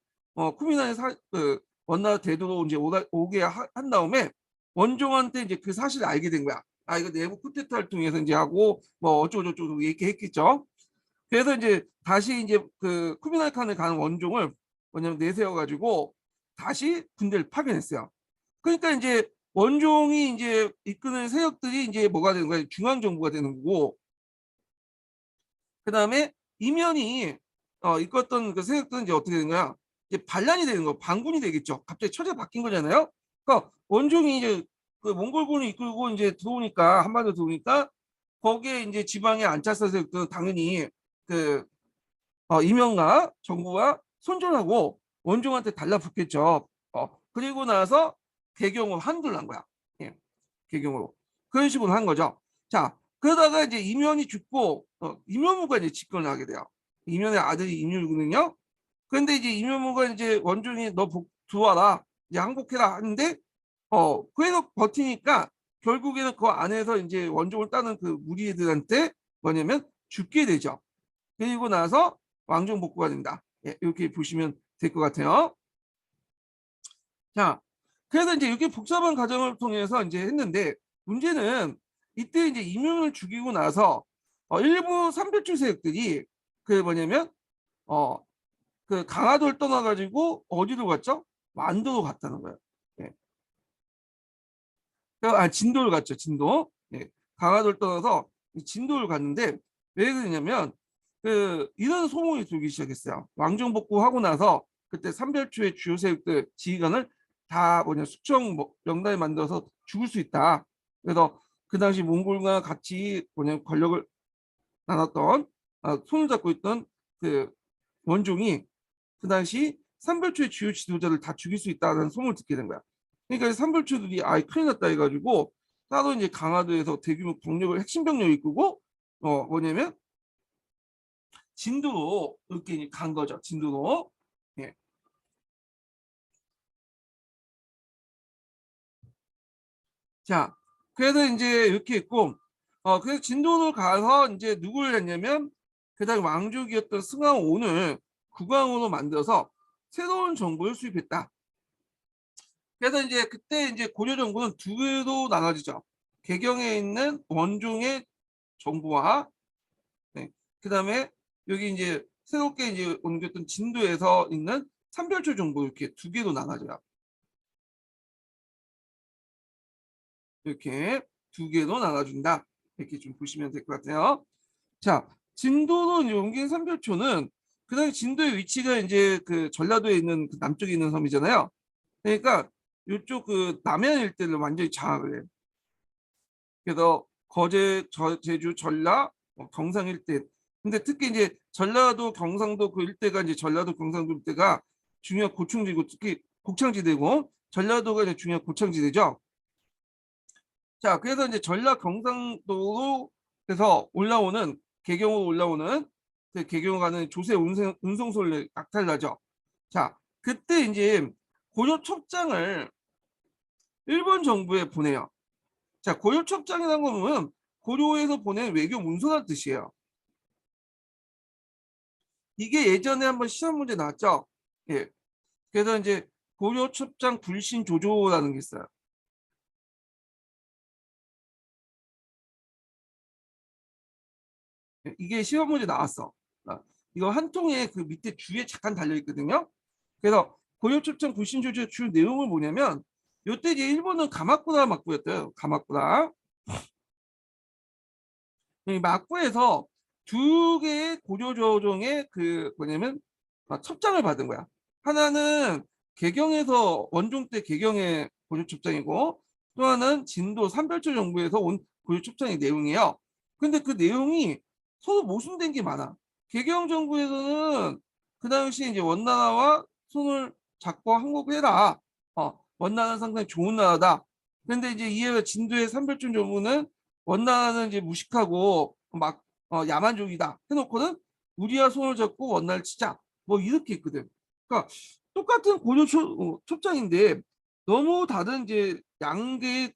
쿠미나이 그 원나라 대도로 이제 오게 한 다음에 원종한테 이제 그 사실을 알게 된 거야. 이거 내부 쿠데타를 통해서 이제 하고 뭐 어쩌고저쩌고 얘기했겠죠. 그래서 이제 다시 이제 그 쿠미나이 칸을 가는 원종을 뭐냐면 내세워 가지고 다시 군대를 파견했어요. 그러니까 이제 원종이 이제 이끄는 세력들이 이제 뭐가 되는 거야? 중앙 정부가 되는 거고, 그 다음에 이면이 이끌었던 그 세력들은 이제 어떻게 되는 거야? 이제 반란이 되는 거, 반군이 되겠죠. 갑자기 처제가 바뀐 거잖아요. 그러니까 원종이 이제 그 몽골군을 이끌고 이제 들어오니까 한반도 들어오니까 거기에 이제 지방의 안차사 세력들은 당연히 그 이명과 정부와 손절하고 원종한테 달라붙겠죠. 그리고 나서 개경으로 한둘 난 거야. 예, 개경으로. 그런 식으로 한 거죠. 자, 그러다가 이제 이면이 죽고 이면무가 이제 집권을 하게 돼요. 이면의 아들이 이면이거든요. 그런데 이제 이면무가 이제 원종이 너 들어와라. 이제 항복해라 하는데 그래서 버티니까 결국에는 그 안에서 이제 원종을 따는 그 무리들한테 뭐냐면 죽게 되죠. 그리고 나서 왕정 복구가 된다. 예, 이렇게 보시면 될 것 같아요. 자, 그래서 이제 이렇게 복잡한 과정을 통해서 이제 했는데 문제는 이때 이제 이명을 죽이고 나서 일부 삼별주 세력들이 그 뭐냐면 그 강화도를 떠나가지고 어디로 갔죠? 완도로 갔다는 거예요. 예. 진도를 갔죠. 진도. 예. 강화도를 떠나서 진도를 갔는데 왜 그러냐면 그 이런 소문이 돌기 시작했어요. 왕정 복구하고 나서 그때 삼별주의 주요 세력들 지휘관을 다 숙청 명단에 만들어서 죽을 수 있다. 그래서 그 당시 몽골과 같이 권력을 나눴던 손을 잡고 있던 그 원종이 그 당시 삼별주의 주요 지도자를 다 죽일 수 있다는 소문을 듣게 된 거야. 그러니까 삼별주들이 큰일 났다 해가지고 따로 이제 강화도에서 대규모 병력을 핵심 병력을 이끌고 뭐냐면 진도로 이렇게 간 거죠. 진도로. 예. 자, 그래서 이제 이렇게 있고, 그래서 진도로 가서 이제 누구를 했냐면, 그다음 왕족이었던 승왕온을 국왕으로 만들어서 새로운 정부를 수립했다. 그래서 이제 그때 이제 고려 정부는 두 개로 나눠지죠. 개경에 있는 원종의 정부와, 네, 그다음에 여기 이제 새롭게 이제 옮겼던 진도에서 있는 삼별초 정부 이렇게 두 개로 나눠져요. 이렇게 두 개로 나눠준다. 이렇게 좀 보시면 될 것 같아요. 자, 진도로 이제 옮긴 삼별초는 그다음에 진도의 위치가 이제 그 전라도에 있는 그 남쪽에 있는 섬이잖아요. 그러니까 이쪽 그 남해안 일대를 완전히 장악을 해요. 그래서 거제, 제주, 전라, 경상 일대. 근데 특히 이제 전라도, 경상도 그 일대가 이제 전라도, 경상도 일대가 중요한 고충지고 특히 곡창지대고 전라도가 이제 중요한 고창지대죠. 자, 그래서 이제 전라 경상도로 해서 올라오는 개경으로 올라오는 그 개경을 가는 조세 운송소를 약탈하죠. 자, 그때 이제 고려 첩장을 일본 정부에 보내요. 자, 고려 첩장이라는 거 보면 고려에서 보낸 외교 문서란 뜻이에요. 이게 예전에 한번 시험 문제 나왔죠. 예. 그래서 이제 고려 첩장 불신 조조라는 게 있어요. 예, 이게 시험 문제 나왔어. 아, 이거 한 통에 그 밑에 주에 잠깐 달려 있거든요. 그래서 고려 첩장 불신 조조의 주 내용을 뭐냐면 요때 이제 일본은 가마쿠라 막부였대요. 가마쿠라. 이 막부에서 두 개의 고려 조정의 그 뭐냐면 첩장을 받은 거야. 하나는 개경에서 원종 때 개경의 고려 첩장이고 또 하나는 진도 삼별초 정부에서 온 고려 첩장의 내용이에요. 근데 그 내용이 서로 모순된 게 많아. 개경 정부에서는 그 당시 이제 원나라와 손을 잡고 항복을 해라. 원나라는 상당히 좋은 나라다. 근데 이제 이에 진도의 삼별촌 정부는 원나라는 이제 무식하고 막 야만족이다 해놓고는 우리와 손을 잡고 원나라를 치자 뭐 이렇게 했거든. 그러니까 똑같은 고려 첩장인데 너무 다른 이제 양계의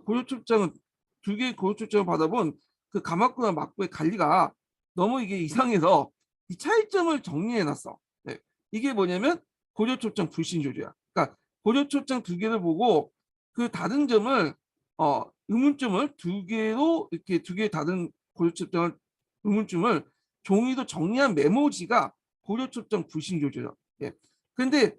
고려 첩장은 두 개의 고려 첩장을 받아본 그 가마쿠라 막부의 관리가 너무 이게 이상해서 이 차이점을 정리해놨어. 네. 이게 뭐냐면 고려 첩장 불신 조조야. 그러니까 고려 첩장 두 개를 보고 그 다른 점을 의문점을 두 개로 이렇게 두 개의 다른 고려첩장을 의문점을 종이로 정리한 메모지가 고려첩장 불신조제죠. 예. 근데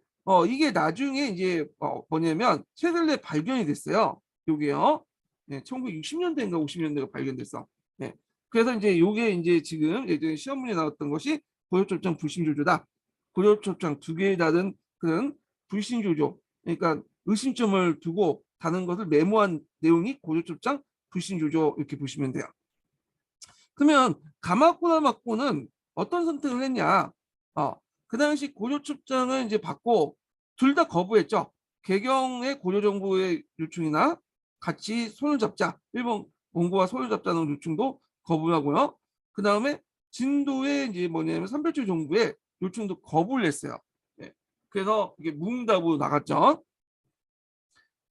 이게 나중에 이제 뭐냐면 최근에 발견이 됐어요. 요게요. 네, 1960년대인가 50년대가 발견됐어. 네. 그래서 이제 요게 이제 지금 예전에 시험 문제 나왔던 것이 고려첩장 불신조조다. 고려첩장 두 개의 다른 그런 불신조조. 그러니까 의심점을 두고 다른 것을 메모한 내용이 고려첩장 불신조조 이렇게 보시면 돼요. 그러면 가마쿠라 막고는 어떤 선택을 했냐? 그 당시 고려첩장을 이제 받고 둘 다 거부했죠. 개경의 고려정부의 요청이나 같이 손을 잡자. 일본 원고와 손을 잡자는 요청도 거부하고요. 그 다음에 진도의 이제 뭐냐면 삼별초 정부의 요청도 거부를 했어요. 네. 그래서 이게 무응답으로 나갔죠.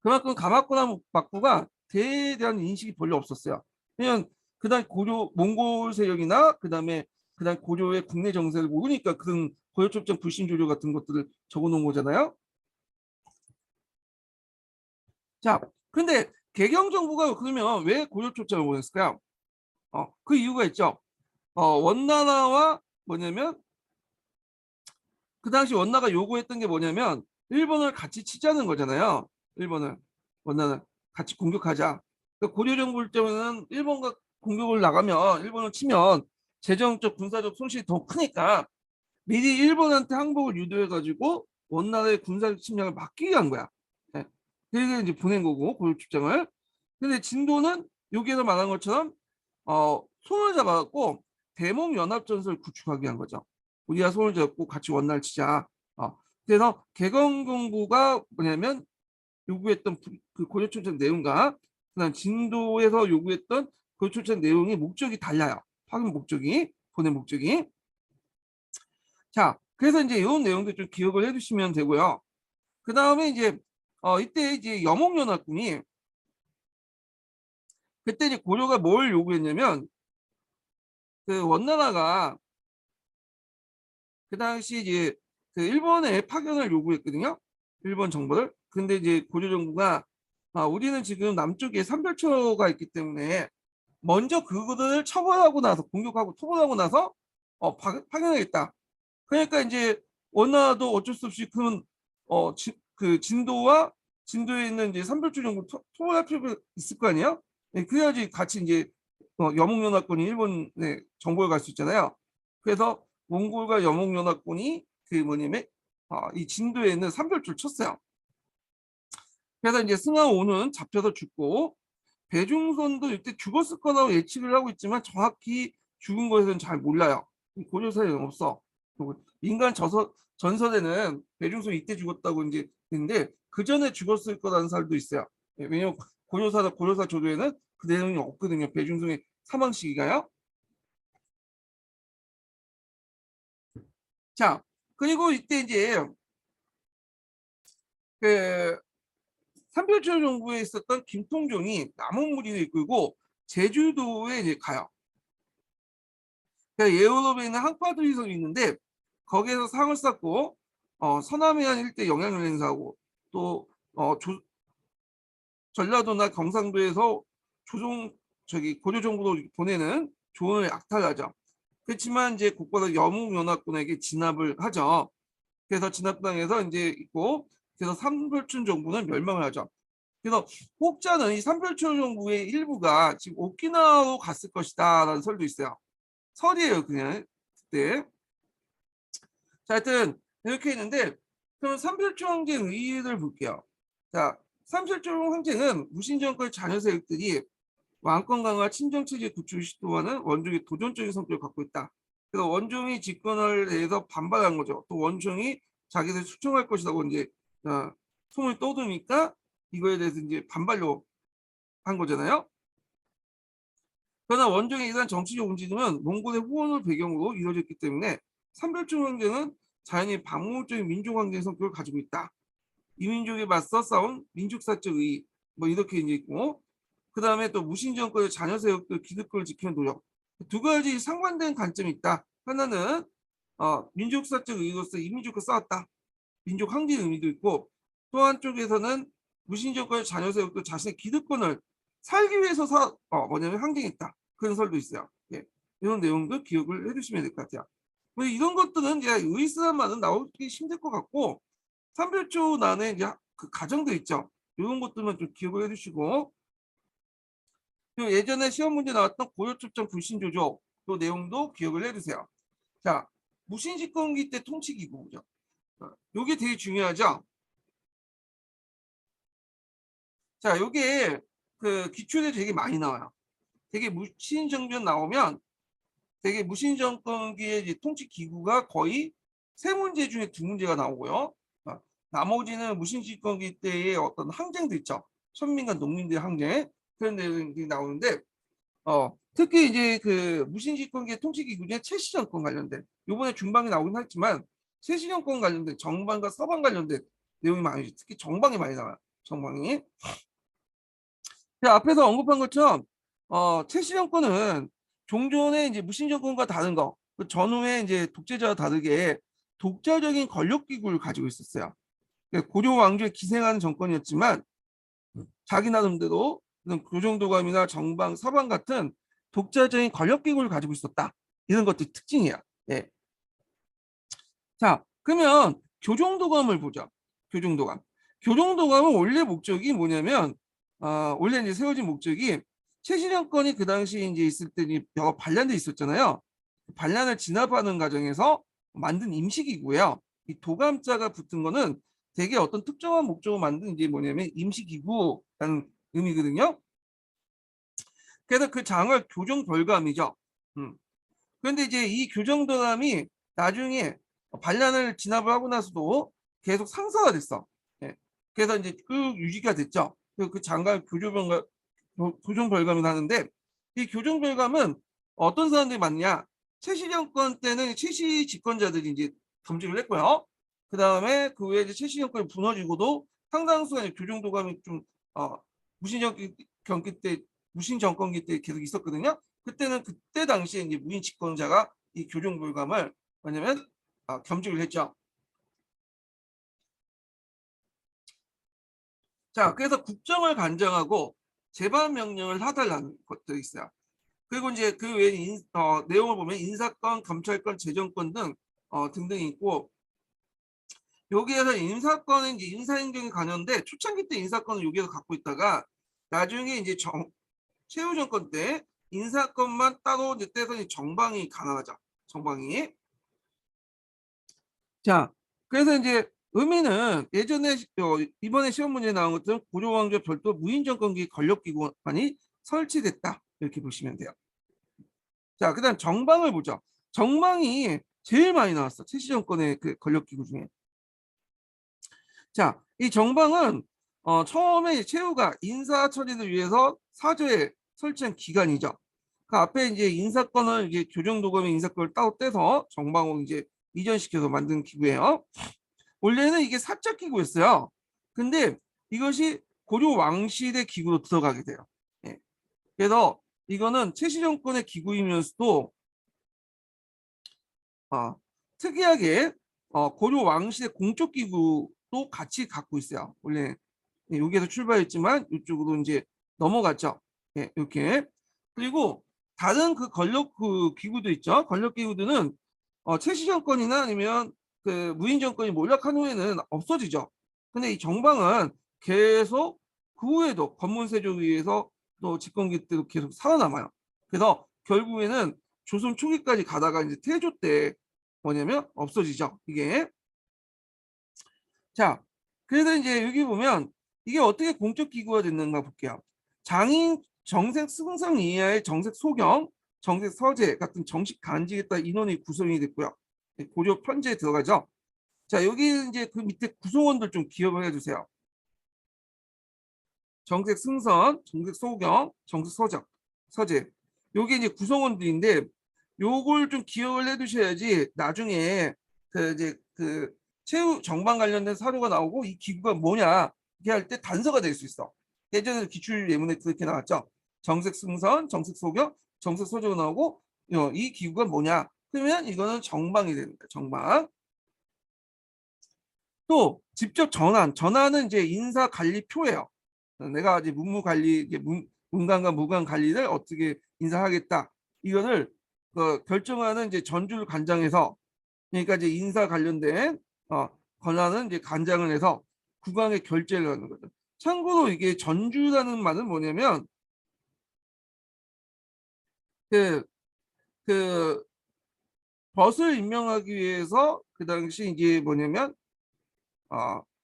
그만큼 가마쿠라 막부가 대에 대한 인식이 별로 없었어요. 왜냐면 그다음 고려 몽골 세력이나 그다음에 고려의 국내 정세를 모르니까 그런 고려첩장 불신 조류 같은 것들을 적어놓은 거잖아요. 자, 근데 개경 정부가 그러면 왜 고려첩장을 보냈을까요? 그 이유가 있죠. 원나라와 뭐냐면 그 당시 원나라가 요구했던 게 뭐냐면 일본을 같이 치자는 거잖아요. 일본을 원나라 같이 공격하자. 그러니까 고려 정부 때문에는 일본과 공격을 나가면 일본을 치면 재정적 군사적 손실이 더 크니까 미리 일본한테 항복을 유도해가지고 원나라의 군사 침략을 막기 위한 거야. 네. 그래서 이제 보낸 거고 고려 출장을. 근데 진도는 여기에서 말한 것처럼 손을 잡아갖고 대몽연합전선을 구축하기 위한 거죠. 우리가 손을 잡고 같이 원날 치자. 그래서 개경정부가 뭐냐면 요구했던 그 고려출장 내용과 그다음 진도에서 요구했던 고려출장 내용이 목적이 달라요. 확인 목적이 보낸 목적이. 자, 그래서 이제 이런 내용도 좀 기억을 해두시면 되고요. 그 다음에 이제 이때 이제 여몽연합군이 그때 이제 고려가 뭘 요구했냐면 그 원나라가 그 당시 이제 그 일본에 파견을 요구했거든요. 일본 정부를. 근데 이제 고려 정부가 우리는 지금 남쪽에 삼별초가 있기 때문에 먼저 그들을 처벌하고 나서 공격하고 토벌하고 나서 파견하겠다. 그러니까 이제 원나라도 어쩔 수 없이 그 진도와 진도에 있는 이제 삼별초 정부 토벌할 필요가 있을 거 아니에요? 네, 그래야지 같이 이제 여몽연합군이 일본에 정보를 갈 수 있잖아요. 그래서 몽골과 여몽연합군이 그 뭐냐면 이 진도에 있는 삼별초를 쳤어요. 그래서 이제 승하오는 잡혀서 죽고 배중선도 이때 죽었을 거라고 예측을 하고 있지만 정확히 죽은 것에는 잘 몰라요. 고려사에 없어. 인간 전설에는 배중선이 이때 죽었다고 이제 있는데 그 전에 죽었을 거라는 사람도 있어요. 왜냐면 고려사 조도에는 그 내용이 없거든요. 배중성의 사망 시기가요. 자, 그리고 이때 이제 그 삼별초 정부에 있었던 김통종이 남원 무리를 이끌고 제주도에 이제 가요. 그러니까 예원읍에 있는 항파도의성이 있는데 거기에서 상을 쌓고 서남해안 일대 영향을 행사하고 또 전라도나 경상도에서 고려 정부로 보내는 조언을 약탈하죠. 그렇지만 이제 곧바로 여무연합군에게 진압을 하죠. 그래서 진압당해서 이제 있고 그래서 삼별촌 정부는 멸망을 하죠. 그래서 혹자는 이 삼별촌 정부의 일부가 지금 오키나와로 갔을 것이다라는 설도 있어요. 설이에요, 그냥 그때. 자, 하여튼 이렇게 있는데 그럼 삼별초 항쟁 의의를 볼게요. 자, 삼별초 항쟁은 무신정권 자녀 세력들이 왕권 강화 친정 체제 구축을 시도하는 원종의 도전적인 성격을 갖고 있다. 그래서 원종이 집권을 해서 반발한 거죠. 또 원종이 자기들 수청할 것이라고 이제 소문이 떠도니까 이거에 대해서 이제 반발로 한 거잖아요. 그러나 원종의 이러한 정치적 움직임은 몽골의 후원을 배경으로 이루어졌기 때문에 삼별종 항쟁은 자연히 반목적인 민족 항쟁 성격을 가지고 있다. 이민족에 맞서 싸운 민족사적 의의 뭐 이렇게 이제 있고 그 다음에 또 무신 정권의 자녀 세력들 기득권을 지키는 노력 두 가지 상반된 관점이 있다. 하나는 민족사적 의의로서 이민족과 싸웠다. 민족 항쟁 의미도 있고 또 한쪽에서는 무신 정권의 자녀 세력들 자신의 기득권을 살기 위해서 뭐냐면 항쟁했다. 그런 설도 있어요. 예. 이런 내용도 기억을 해주시면 될 것 같아요. 뭐 이런 것들은 이제 의사만은 나오기 힘들 것 같고 삼별초 난에 이제 그 가정도 있죠. 이런 것들만 좀 기억을 해주시고 그리고 예전에 시험 문제 나왔던 고려첩정 불신조조 그 내용도 기억을 해주세요. 자, 무신집권기 때 통치기구죠. 이게 되게 중요하죠. 자, 요게 그 기출에 되게 많이 나와요. 되게 무신정변 나오면 되게 무신정권기의 통치기구가 거의 세 문제 중에 두 문제가 나오고요. 나머지는 무신집권기 때의 어떤 항쟁도 있죠. 천민과 농민들의 항쟁 그런 내용이 나오는데 특히 이제 그 무신집권기의 통치기구 중에 최씨정권 관련된 이번에 중방이 나오긴 했지만 최씨정권 관련된 정방과 서방 관련된 내용이 많이 특히 정방이 많이 나와요. 정방이. 앞에서 언급한 것처럼 최씨정권은 종전에 이제 무신정권과 다른 거, 그 전후에 이제 독재자와 다르게 독자적인 권력기구를 가지고 있었어요. 고려 왕조에 기생하는 정권이었지만 자기 나름대로 교정도감이나 정방, 서방 같은 독자적인 권력기구를 가지고 있었다. 이런 것들이 특징이야. 예. 자, 그러면 교정도감을 보자. 교정도감. 교정도감은 원래 목적이 뭐냐면 원래 이제 세워진 목적이 최신정권이 그 당시 이제 있을 때 여러 반란들이 있었잖아요. 반란을 진압하는 과정에서 만든 임시기구예요. 이 도감자가 붙은 거는 되게 어떤 특정한 목적으로 만든 이제 뭐냐면 임시기구라는 의미거든요. 그래서 그 장을 교정별감이죠. 그런데 이제 이 교정도감이 나중에 반란을 진압을 하고 나서도 계속 상사가 됐어. 예. 그래서 이제 쭉 유지가 됐죠. 그 장관 교정별감을 하는데 이 교정별감은 어떤 사람들이 많냐? 최씨 정권 때는 최씨 집권자들이 이제 겸직을 했고요. 그 다음에 그 후에 이제 최씨 정권이 무너지고도 상당수가 이제 교정도감이 좀 무신정권 때 무신정권기 때 계속 있었거든요. 그때는 그때 당시에 이제 무인 집권자가 이 교정별감을 뭐냐면 겸직을 했죠. 자, 그래서 국정을 관장하고 재반 명령을 하달라는 것도 있어요. 그리고 이제 그 외에 내용을 보면 인사권, 검찰권, 재정권 등 등등이 있고 여기에서 인사권은 이제 인사행정이 관여인데 초창기 때 인사권은 여기에서 갖고 있다가 나중에 이제 최후 정권 때 인사권만 따로 떼서 정방이 가능하죠. 정방이. 자, 그래서 이제 의미는 예전에 이번에 시험 문제에 나온 것처럼 고려왕조 별도 무인정권기 권력기관이 설치됐다. 이렇게 보시면 돼요. 자, 그다음 정방을 보죠. 정방이 제일 많이 나왔어. 최씨 정권의 그 권력기구 중에. 자, 이 정방은 처음에 최후가 인사 처리를 위해서 사저에 설치한 기관이죠. 그 앞에 이제 인사권을 이제 교정도검의 인사권을 따로 떼서 정방으로 이제 이전시켜서 만든 기구예요. 원래는 이게 사적 기구였어요. 근데 이것이 고려 왕실의 기구로 들어가게 돼요. 예. 그래서 이거는 최씨 정권의 기구이면서도 특이하게 고려 왕실의 공적 기구도 같이 갖고 있어요. 원래 여기에서 출발했지만 이쪽으로 이제 넘어갔죠. 예, 이렇게. 그리고 다른 그 권력 그 기구도 있죠. 권력 기구들은 최씨 정권이나 아니면 그 무인 정권이 몰락한 후에는 없어지죠. 근데 이 정방은 계속 그 후에도 권문세조에 의해서 또 집권기 때도 계속 살아남아요. 그래서 결국에는 조선 초기까지 가다가 이제 태조 때 뭐냐면 없어지죠. 이게. 자, 그래서 이제 여기 보면 이게 어떻게 공적 기구가 됐는가 볼게요. 장인 정색 승성 이하의 정색 소경, 정색 서재 같은 정식 간직에 따라 인원이 구성이 됐고요. 고려 편제에 들어가죠. 자, 여기 이제 그 밑에 구성원들 좀 기억을 해주세요. 정색 승선, 정색 소경, 정색 서적, 서재. 요게 이제 구성원들인데 요걸 좀 기억을 해두셔야지 나중에 그 이제 그 최후 정방 관련된 사료가 나오고 이 기구가 뭐냐 이렇게 할 때 단서가 될 수 있어. 예전에 기출 예문에 그렇게 나왔죠. 정색 승선, 정색 소경, 정색 서적이 나오고 이 기구가 뭐냐? 그러면 이거는 정방이 되는 거야. 정방. 또 직접 전환은 이제 인사 관리표예요. 내가 이제 문무 관리, 문관과 무관 관리를 어떻게 인사하겠다. 이거를 결정하는 이제 전주를 관장해서 그러니까 이제 인사 관련된 권한은 이제 관장을 해서 국왕에 결재를 하는 거죠. 참고로 이게 전주라는 말은 뭐냐면 그, 그 벗을 임명하기 위해서 그 당시 이제 뭐냐면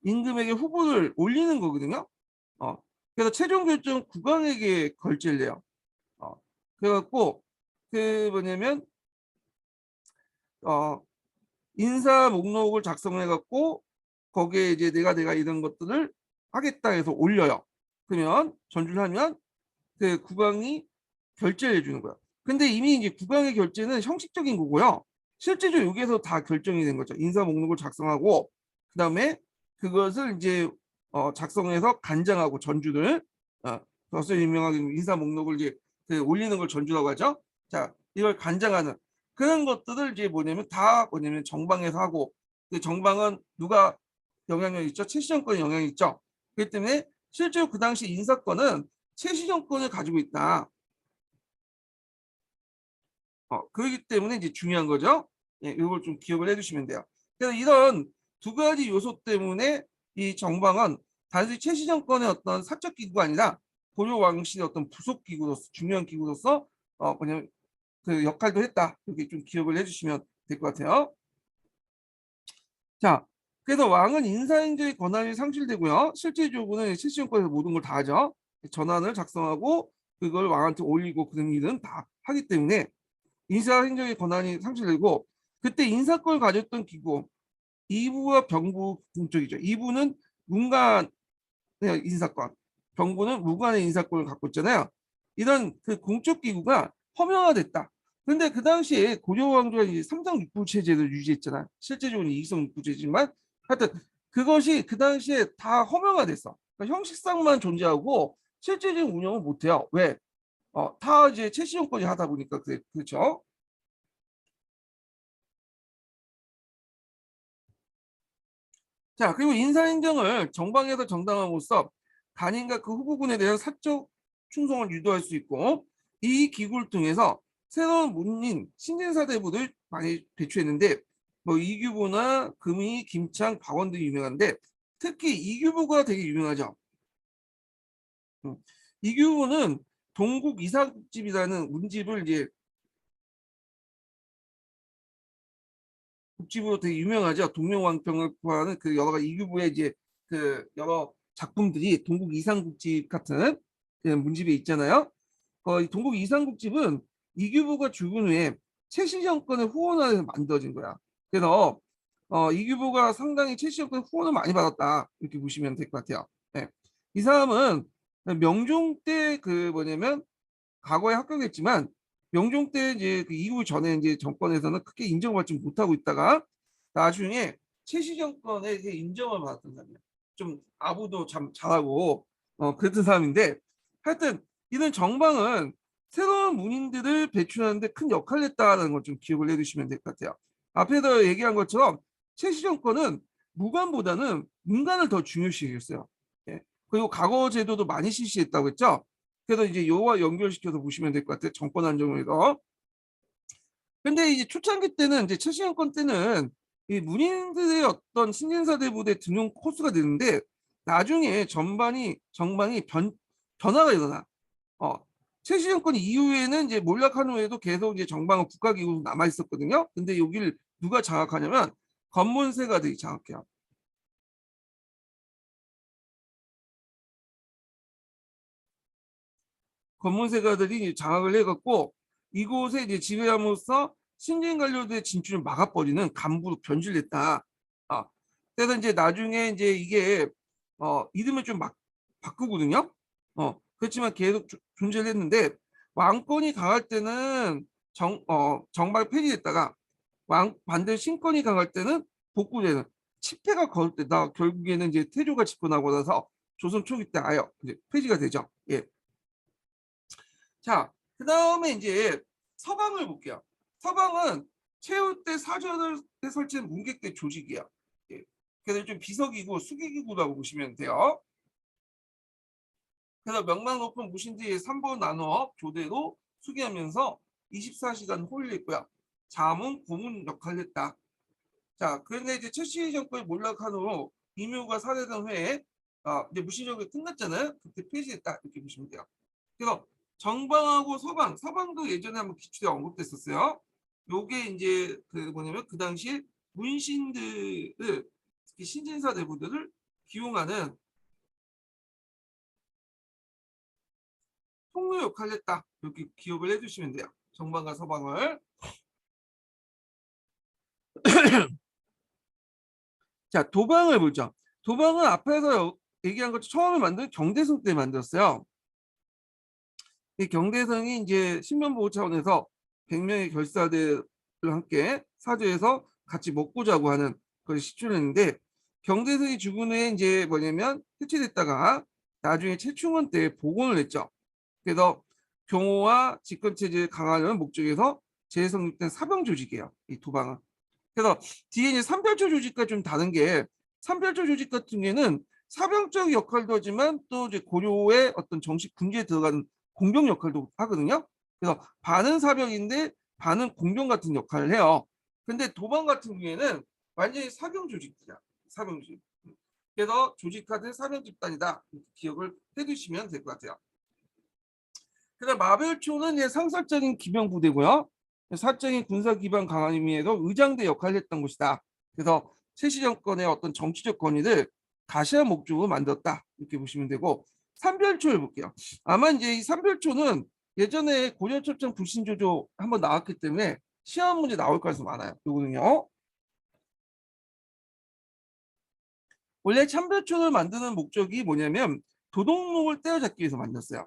임금에게 후보를 올리는 거거든요. 그래서 최종 결정 국왕에게 결재를 해요. 그래갖고 그 뭐냐면 어, 인사 목록을 작성해갖고 거기에 이제 내가 이런 것들을 하겠다 해서 올려요. 그러면 전주를 하면 그 국왕이 결재를 해주는 거야. 근데 이미 이제 국왕의 결재는 형식적인 거고요. 실제적으로 여기에서 다 결정이 된 거죠. 인사 목록을 작성하고 그다음에 그것을 이제 작성해서 간장하고 전주를 벼슬 임명하기 인사 목록을 이제 그 올리는 걸 전주라고 하죠. 자, 이걸 간장하는 그런 것들을 이제 뭐냐면 다 뭐냐면 정방에서 하고 그 정방은 누가 영향력 있죠? 최씨 정권이 영향이 있죠. 그렇기 때문에 실제로 그 당시 인사권은 최씨 정권을 가지고 있다. 그렇기 때문에 이제 중요한 거죠. 예, 이걸 좀 기억을 해두시면 돼요. 그래서 이런 두 가지 요소 때문에 이 정방은 단순히 최씨 정권의 어떤 사적 기구가 아니라 고려 왕실의 어떤 부속 기구로서 중요한 기구로서 뭐냐면 그 역할도 했다. 이렇게 좀 기억을 해주시면 될 것 같아요. 자, 그래서 왕은 인사행정의 권한이 상실되고요. 실질적으로는 최씨 정권에서 모든 걸 다 하죠. 전환을 작성하고 그걸 왕한테 올리고 그런 일은 다 하기 때문에 인사행정의 권한이 상실되고 그때 인사권을 가졌던 기구 2부와 병부 공적이죠. 2부는 문관의 인사권, 병부는 무관의 인사권을 갖고 있잖아요. 이런 그 공적 기구가 허명화됐다. 근데 그 당시에 고려 왕조가 이제 삼성 육부 체제를 유지했잖아. 실제적으로는 이성 육부 체제지만 하여튼 그것이 그 당시에 다 허명화됐어. 그러니까 형식상만 존재하고 실제적인 운영을 못해요. 왜? 다 이제 최씨 정권이 하다 보니까 그렇죠. 자, 그리고 인사행정을 정방에서 정당함으로써 간인과 그 후보군에 대한 사적 충성을 유도할 수 있고 이 기구를 통해서 새로운 문인 신진사대부를 많이 배출했는데 뭐 이규보나 금이, 김창, 박원 등이 유명한데 특히 이규보가 되게 유명하죠. 이규보는 동국 이사국집이라는 문집을 이제 국집으로 되게 유명하죠. 동명왕평을 구하는 그 여러 가지 이규보의 이제 그 여러 작품들이 동국 이상국집 같은 그 문집에 있잖아요. 이 동국 이상국집은 이규보가 죽은 후에 최씨 정권의 후원을 만들어진 거야. 그래서 이규보가 상당히 최씨 정권의 후원을 많이 받았다 이렇게 보시면 될 것 같아요. 네. 이 사람은 명종 때 그 뭐냐면 과거에 합격했지만 명종 때 이제 그 이후 전에 이제 정권에서는 크게 인정받지 못하고 있다가 나중에 최씨 정권에 이제 인정을 받았던 사람이야. 좀 아부도 참 잘하고 그랬던 사람인데 하여튼 이런 정방은 새로운 문인들을 배출하는데 큰 역할을 했다는 걸 좀 기억을 해두시면 될 것 같아요. 앞에서 얘기한 것처럼 최씨 정권은 무관보다는 문관을 더 중요시 여겼어요. 예. 그리고 과거 제도도 많이 실시했다고 했죠. 그래서 이제 요와 연결시켜서 보시면 될 것 같아요. 정권 안정에서. 근데 이제 초창기 때는 이제 최씨 정권 때는 이 문인들의 어떤 신진사대 부대 등용 코스가 되는데 나중에 정방이 변화가 일어나. 어, 최씨 정권 이후에는 이제 몰락한 후에도 계속 이제 정방은 국가기구로 남아 있었거든요. 근데 여기를 누가 장악하냐면 검문세가들이 장악해요. 검문세가들이 장악을 해갖고 이곳에 이제 지배함으로써 신진 관료들의 진출을 막아버리는 간부로 변질됐다. 아, 그래서 이제 나중에 이제 이게 이름을 좀 막 바꾸거든요. 그렇지만 계속 존재를 했는데 왕권이 강할 때는 정말 폐지됐다가 반대 신권이 강할 때는 복구되는 치패가 거을 때다 결국에는 이제 태조가 집권하고 나서 조선 초기 때 아예 이제 폐지가 되죠. 예. 자, 그 다음에 이제 서방을 볼게요. 서방은 최후 때 사전을 설치한 문객대 조직이야. 예. 그래서 좀 비서기구, 수기기구라고 보시면 돼요. 그래서 명망 높은 무신들이 3번 나눠 교대로 수기하면서 24시간 홀리고요. 자문, 고문 역할을 했다. 자, 그런데 이제 최씨 정권이 몰락한 후 이묘가 살해된 후에 이제 무신정이 끝났잖아요. 그때 폐지했다 이렇게 보시면 돼요. 그래서 정방하고 서방도 예전에 한번 기출에 언급됐었어요. 요게 이제 그 뭐냐면 그 당시 문신들을 특히 신진사 내부들을 기용하는 통로 역할을 했다. 이렇게 기억을 해주시면 돼요. 정방과 서방을. 자, 도방을 보죠. 도방은 앞에서 얘기한 것처럼 처음에 만든 경대성 때 만들었어요. 이 경대성이 이제 신변보호 차원에서 100명의 결사들을 함께 사주에서 같이 먹고 자고 하는 그걸 시출했는데 경대성이 죽은 후에 이제 뭐냐면 해체됐다가 나중에 최충원 때 복원을 했죠. 그래서 경호와 집권체제를 강화하는 목적에서 재성립된 사병 조직이에요. 이 도방은. 그래서 뒤에 이제 삼별초 조직과 좀 다른 게 삼별초 조직 같은 경우에는 사병적 역할도 하지만 또 이제 고려의 어떤 정식 군기에 들어가는 공병 역할도 하거든요. 그래서 반은 사병인데 반은 공병 같은 역할을 해요. 근데 도방 같은 경우에는 완전히 사병 조직이야. 사병 조직. 그래서 조직화된 사병 집단이다. 이렇게 기억을 해두시면 될 것 같아요. 그다음 마별초는 이제 상설적인 기병 부대고요. 사적인 군사 기반 강화를 위해서 의장대 역할을 했던 곳이다. 그래서 최씨 정권의 어떤 정치적 권위를 가시한 목적으로 만들었다. 이렇게 보시면 되고 삼별초를 볼게요. 아마 이제 이 삼별초는 예전에 고려첩장 불신조조 한번 나왔기 때문에 시험 문제 나올 가능성이 많아요. 이거는요. 원래 삼별초를 만드는 목적이 뭐냐면 도둑놈을 때려잡기 위해서 만들었어요.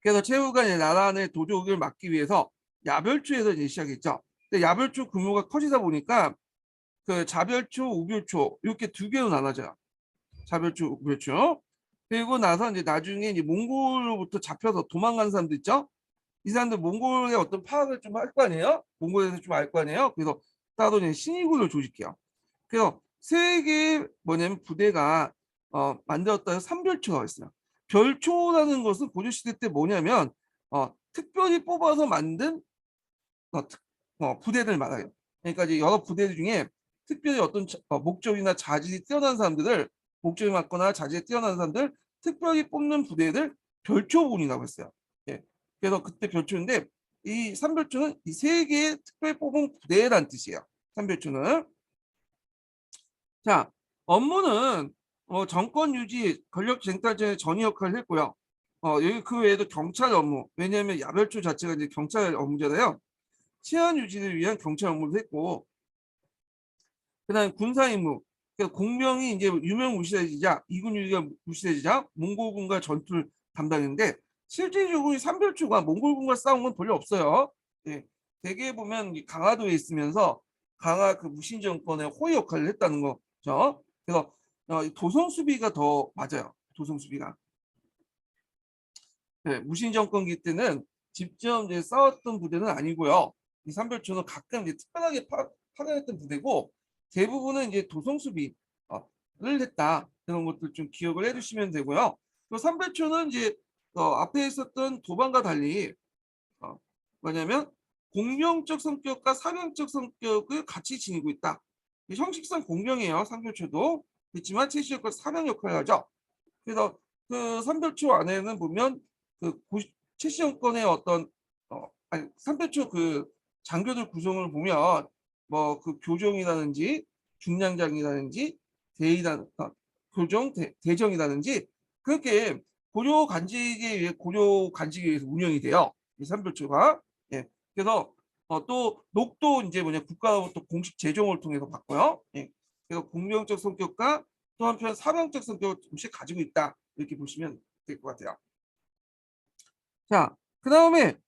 그래서 최후가 이제 나란의 도적을 막기 위해서 야별초에서 이제 시작했죠. 근데 야별초 규모가 커지다 보니까 그 자별초, 우별초 이렇게 두 개로 나눠져요. 자별초, 우별초. 그리고 나서 이제 나중에 이제 몽골로부터 잡혀서 도망간 사람들 있죠. 이 사람들 몽골의 어떤 파악을 좀 할 거 아니에요. 몽골에서 좀 알 거 아니에요. 그래서 따로 이제 신의군을 조직해요. 그래서 세 개의 뭐냐면 부대가 만들었다 해서 삼별초가 있어요. 별초라는 것은 고려시대 때 뭐냐면 특별히 뽑아서 만든 부대들 말아요. 그러니까 이제 여러 부대들 중에 특별히 어떤 목적이나 자질이 뛰어난 사람들을 목적이 맞거나 자질이 뛰어난 사람들 특별히 뽑는 부대들 별초군이라고 했어요. 예. 그래서 그때 별초인데 이 삼별초는 이 세 개의 특별히 뽑은 부대란 뜻이에요. 삼별초는. 자, 업무는 정권 유지, 권력 쟁탈전의 전위 역할을 했고요. 여기 그 외에도 경찰 업무, 왜냐하면 야별초 자체가 이제 경찰 업무잖아요. 치안 유지를 위한 경찰 업무를 했고, 그다음 군사 임무, 그래서 공명이 이제 유명 무시대지자, 이군유기가 무시대지자, 몽골군과 전투를 담당했는데 실질적으로 이 삼별초가 몽골군과 싸운 건 별로 없어요. 예, 대개 보면 강화도에 있으면서 강화 그 무신 정권의 호위 역할을 했다는 거죠. 그래서 도성 수비가 더 맞아요. 도성 수비가. 네, 무신 정권기 때는 직접 이제 싸웠던 부대는 아니고요. 이 삼별초는 가끔 이제 특별하게 파견했던 부대고 대부분은 이제 도성 수비를 했다. 그런 것들 좀 기억을 해두시면 되고요. 또 삼별초는 이제 앞에 있었던 도반과 달리 어, 뭐냐면 공명적 성격과 사명적 성격을 같이 지니고 있다. 형식상 공명이에요. 삼별초도. 그렇지만 최시역과 사명 역할을 하죠. 그래서 그 삼별초 안에는 보면 그 최시정권의 어떤 아니 삼별초 그 장교들 구성을 보면 뭐 그 교종이라든지 중량장이라든지 대의단 교종 대정이라든지 그렇게 고려 간직에 의해 고려 간직에 의해서 운영이 돼요. 이 삼별초가. 예. 그래서 또 녹도 이제 뭐냐 국가로부터 공식 재정을 통해서 받고요. 예. 그래서 공명적 성격과 또 한편 사명적 성격을 동시에 가지고 있다. 이렇게 보시면 될 것 같아요. 자, 그 다음에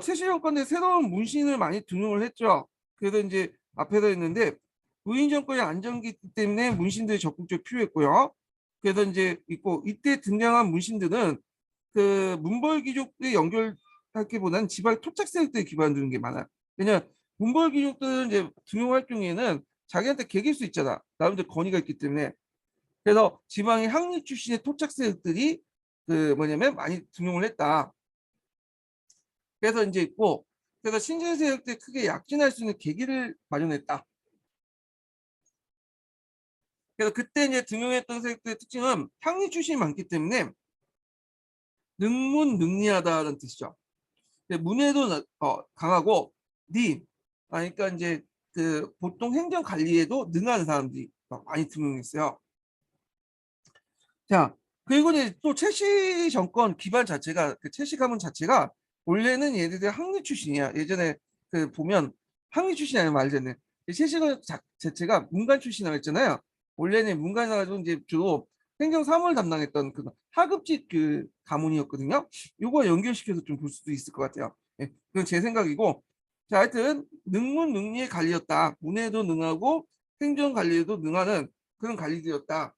최신정권에 새로운 문신을 많이 등용을 했죠. 그래서 이제 앞에서 했는데 무인 정권의 안정기 때문에 문신들이 적극적으로 필요했고요. 그래서 이제 있고 이때 등장한 문신들은 그 문벌귀족에 연결하기보다는 지방 토착 세력들에 기반두는 게 많아요. 왜냐 문벌귀족들은 이제 등용 활동에는 자기한테 개길 수 있잖아. 나름대로 권위가 있기 때문에. 그래서 지방의 항리 출신의 토착 세력들이 그 뭐냐면 많이 등용을 했다. 그래서 이제 있고 그래서 신진 세력들이 크게 약진할 수 있는 계기를 마련했다. 그래서 그때 이제 등용했던 세력들의 특징은 항리 출신이 많기 때문에 능문능리하다는 뜻이죠. 문에도 강하고 니 그러니까 이제 그 보통 행정 관리에도 능한 사람들이 많이 등용했어요. 자, 그리고 이제 또 최씨 정권 기반 자체가 그 최씨 가문 자체가 원래는 얘네들 항리 출신이야. 예전에 그 보면 항리 출신이 아니면 말잖아요. 최씨 가문 자체가 문관 출신이라고 했잖아요. 원래는 문관에 가지고 이제 주로 행정 사무를 담당했던 그 하급직 그 가문이었거든요. 요거 연결시켜서 좀 볼 수도 있을 것 같아요. 예, 그건 제 생각이고. 자, 하여튼 능문능리의 관리였다. 문에도 능하고 행정 관리에도 능하는 그런 관리들이었다.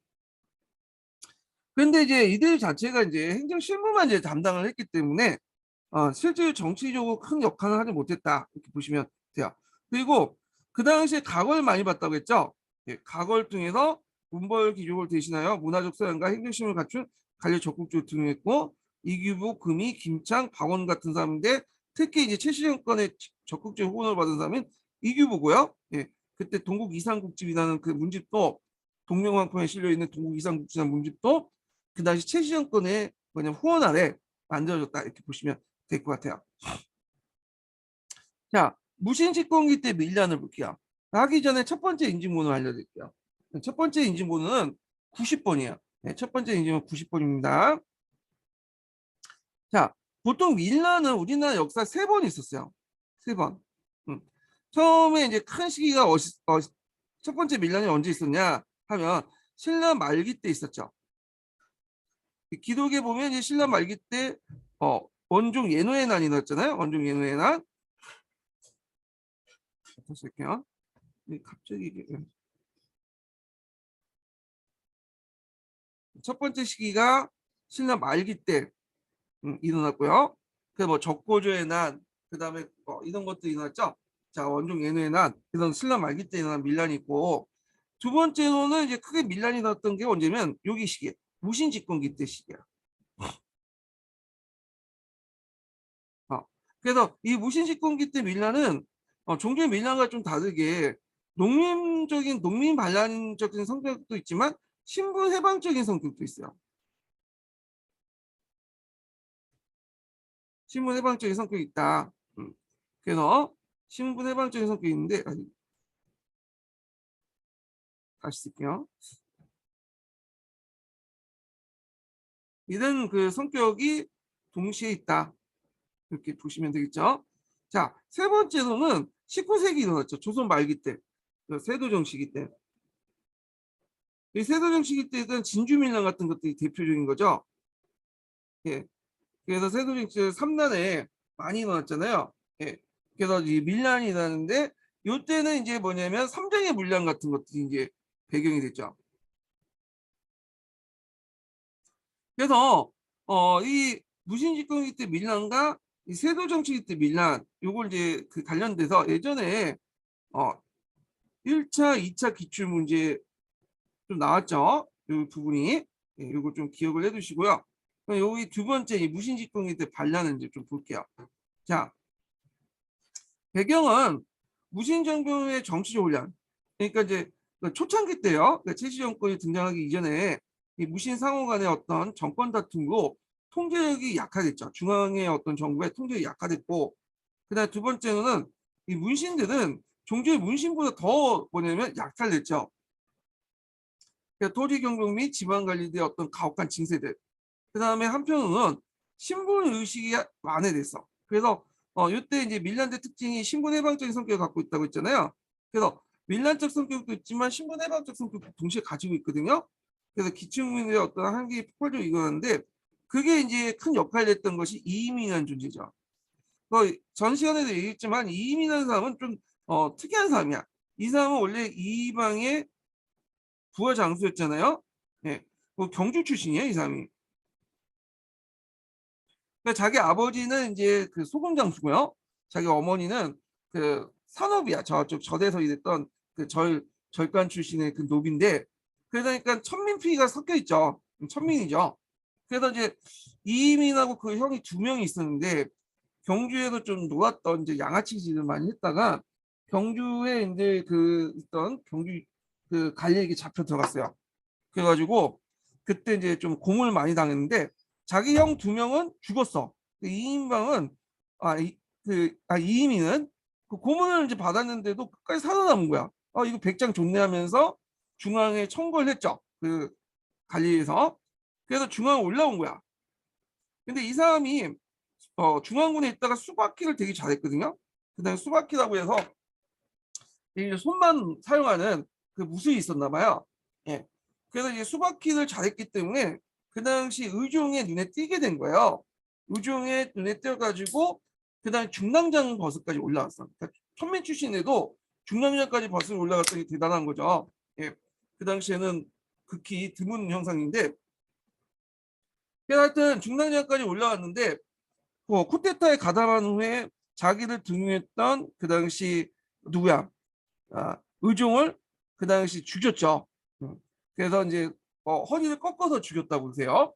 그런데 이제 이들 자체가 이제 행정 실무만 이제 담당을 했기 때문에 실제 정치적으로 큰 역할을 하지 못했다 이렇게 보시면 돼요. 그리고 그 당시에 각을 많이 봤다고 했죠. 예, 각을 통해서 문벌 귀족을 대신하여 문화적 소양과 행정심을 갖춘 관리 적극적으로 등용했고 이규보, 금이, 김창, 박원 같은 사람인데 특히 이제 최씨 정권의 적극적 후원을 받은 사람은 이규보고요. 예, 그때 동국 이상국집이라는 그 문집도 동명왕통에 실려 있는 동국 이상국집이라는 문집도 그 당시 최씨 정권의 뭐냐 후원 아래 만들어졌다 이렇게 보시면 될 것 같아요. 자, 무신집권기 때 밀란을 볼게요. 하기 전에 첫 번째 인증번호 알려드릴게요. 첫 번째 인증번호는 90번이에요. 네, 첫 번째 인증번호 90번입니다. 자, 보통 밀란은 우리나라 역사 3번 있었어요. 3번. 처음에 이제 큰 시기가 첫 번째 밀란이 언제 있었냐 하면 신라 말기 때 있었죠. 기록에 보면 이제 신라 말기 때 원종 예노의 난이 났잖아요. 원종 예노의 난. 다시 할게요. 갑자기 첫 번째 시기가 신라 말기 때 일어났고요. 그 뭐 적고조의 난, 그 다음에 이런 것도 일어났죠. 자, 원종 예노의 난, 이런 신라 말기 때 일어난 밀란이 있고 두 번째로는 이제 크게 밀란이 났던 게 언제면 여기 시기에 무신 집권기 때 시기야. 그래서 이 무신 집권기 때 밀란은 종교의 밀란과 좀 다르게 농민적인 농민 반란적인 성격도 있지만 신분 해방적인 성격도 있어요. 신분 해방적인 성격이 있다. 그래서 신분 해방적인 성격이 있는데 다시 쓸게요. 이런 그 성격이 동시에 있다. 이렇게 보시면 되겠죠. 자, 세 번째로는 19세기 일어났죠. 조선 말기 때. 세도정 시기 때. 이 세도정 시기 때는 진주밀란 같은 것들이 대표적인 거죠. 예. 그래서 세도정 시 3난에 많이 일어났잖아요. 예. 그래서 이 밀란이 나는데 요때는 이제 뭐냐면 삼장의 물량 같은 것들이 이제 배경이 됐죠. 그래서 이 무신집권기 때 밀란과 이 세도정치기 때 밀란 요걸 이제 그 관련돼서 예전에 1차, 2차 기출문제 좀 나왔죠. 이 부분이. 예, 요거 좀 기억을 해두시고요. 그럼 여기 두 번째 이 무신집권기 때 반란을 이제 좀 볼게요. 자, 배경은 무신정부의 정치적 혼란. 그러니까 이제 그 초창기 때요. 그러니까 최씨 정권이 등장하기 이전에 이 무신 상호 간의 어떤 정권 다툼으로 통제력이 약화됐죠. 중앙의 어떤 정부의 통제력이 약화됐고, 그다음 두 번째는 이 문신들은 종조의 문신보다 더 뭐냐면 약탈됐죠. 그러니까 토지 경영 및 지방 관리의 어떤 가혹한 징세들. 그다음에 한편으로는 신분 의식이 완화됐어. 그래서 이때 이제 밀란의 특징이 신분 해방적인 성격을 갖고 있다고 했잖아요. 그래서 밀란적 성격도 있지만 신분 해방적 성격도 동시에 가지고 있거든요. 그래서 기층민의 어떤 한계에 폭발적으로 일어났는데 그게 이제 큰 역할을 했던 것이 이임이라는 존재죠. 전 시간에도 얘기했지만 이임이라는 사람은 좀 특이한 사람이야. 이 사람은 원래 이방의 부하 장수였잖아요. 예, 경주 출신이에요, 이 사람이. 그러니까 자기 아버지는 이제 그 소금 장수고요. 자기 어머니는 그 산업이야. 저쪽 저대서 일했던 그 절간 출신의 그 노비인데 그러니까 천민피가 섞여 있죠. 천민이죠. 그래서 이제 이민하고 그 형이 두 명이 있었는데 경주에도 좀 놀았던 이제 양아치 짓을 많이 했다가 경주에 이제 그 있던 경주 그 관리에게 잡혀 들어갔어요. 그래가지고 그때 이제 좀 고문을 많이 당했는데 자기 형 두 명은 죽었어. 이인방은 이인이는 그 고문을 이제 받았는데도 끝까지 살아남은 거야. 이거 백장 좋네 하면서 중앙에 청구를 했죠. 그 관리에서. 그래서 중앙에 올라온 거야. 근데 이 사람이 중앙군에 있다가 수바키를 되게 잘했거든요. 그다음에 수바키라고 해서 이제 손만 사용하는 그 무술이 있었나 봐요. 예. 그래서 이제 수바키를 잘했기 때문에 그 당시 의종의 눈에 띄게 된 거예요. 의종의 눈에 띄어가지고 그 다음에 중랑장 버스까지 올라갔어. 그러니까 천민 출신에도 중랑장까지 버스에 올라갔더니 대단한 거죠. 예. 그 당시에는 극히 드문 형상인데 하여튼 중랑장까지 올라갔는데 쿠데타에 가담한 후에 자기를 등용했던 그 당시 누구야? 의종을 그 당시 죽였죠. 그래서 이제 허리를 꺾어서 죽였다고 그러세요.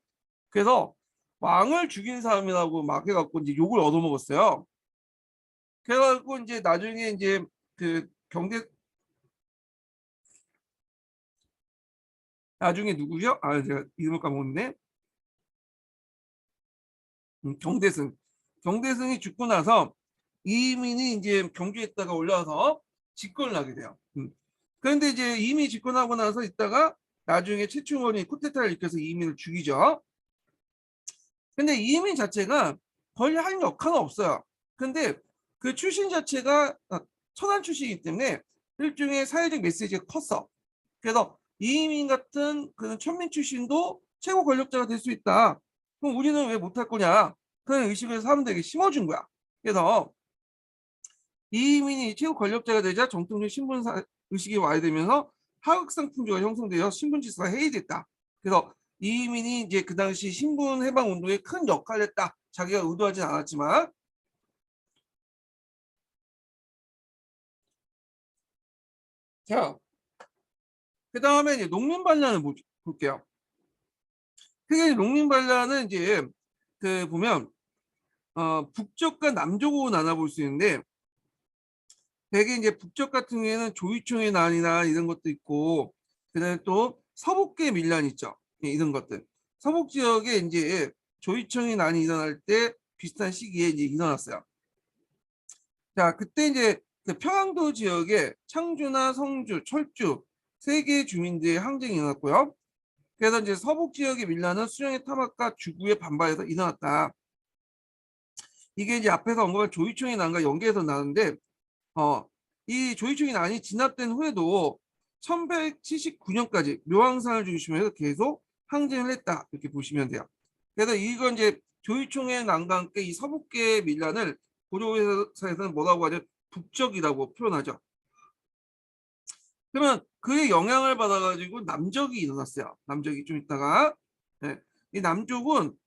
그래서 왕을 죽인 사람이라고 막 해갖고 이제 욕을 얻어먹었어요. 그래갖고 이제 나중에 이제 그 경대 나중에 누구죠? 제가 이름을 까먹었네. 경대승. 경대승이 죽고 나서 이민이 이제 경주에다가 올라와서 집권을 하게 돼요. 그런데 이제 이민이 집권하고 나서 있다가 나중에 최충원이 쿠데타를 일으켜서 이민을 죽이죠. 근데 이민 자체가 거의 할 역할은 없어요. 근데 그 출신 자체가 천안 출신이기 때문에 일종의 사회적 메시지가 컸어. 그래서 이민 같은 그런 천민 출신도 최고 권력자가 될 수 있다. 그럼 우리는 왜 못할 거냐? 그런 의식을 사람들에게 심어준 거야. 그래서 이민이 최고 권력자가 되자 정통적 신분 의식이 와야 되면서 하극상 풍조가 형성되어 신분 질서가 해이됐다. 그래서 이민이 이제 그 당시 신분 해방 운동에 큰 역할을 했다. 자기가 의도하진 않았지만. 자, 그 다음에 이제 농민반란을 볼게요. 크게 농민반란은 이제 그 보면 북쪽과 남쪽으로 나눠볼 수 있는데 대개 이제 북쪽 같은 경우에는 조이총의 난이나 이런 것도 있고 그다음에 또 서북계 밀란 있죠. 예, 이런 것들. 서북 지역에 이제 조이총의 난이 일어날 때 비슷한 시기에 이제 일어났어요. 자, 그때 이제 그 평안도 지역에 창주나 성주, 철주 세 개의 주민들의 항쟁이 일어났고요. 그래서 이제 서북 지역의 밀란은 수령의 타락과 주구의 반발에서 일어났다. 이게 이제 앞에서 언급한 조이총의 난과 연계해서 나는데 이 조이총이 난이 진압된 후에도 1179년까지 묘황산을 중심으로 해서 계속 항쟁을 했다 이렇게 보시면 돼요. 그래서 이건 이제 조이총의 난과 함께 이 서북계 밀란을 고조사에서는 뭐라고 하죠? 북적이라고 표현하죠. 그러면 그의 영향을 받아가지고 남적이 일어났어요. 남적이 좀 있다가 네. 이 남쪽은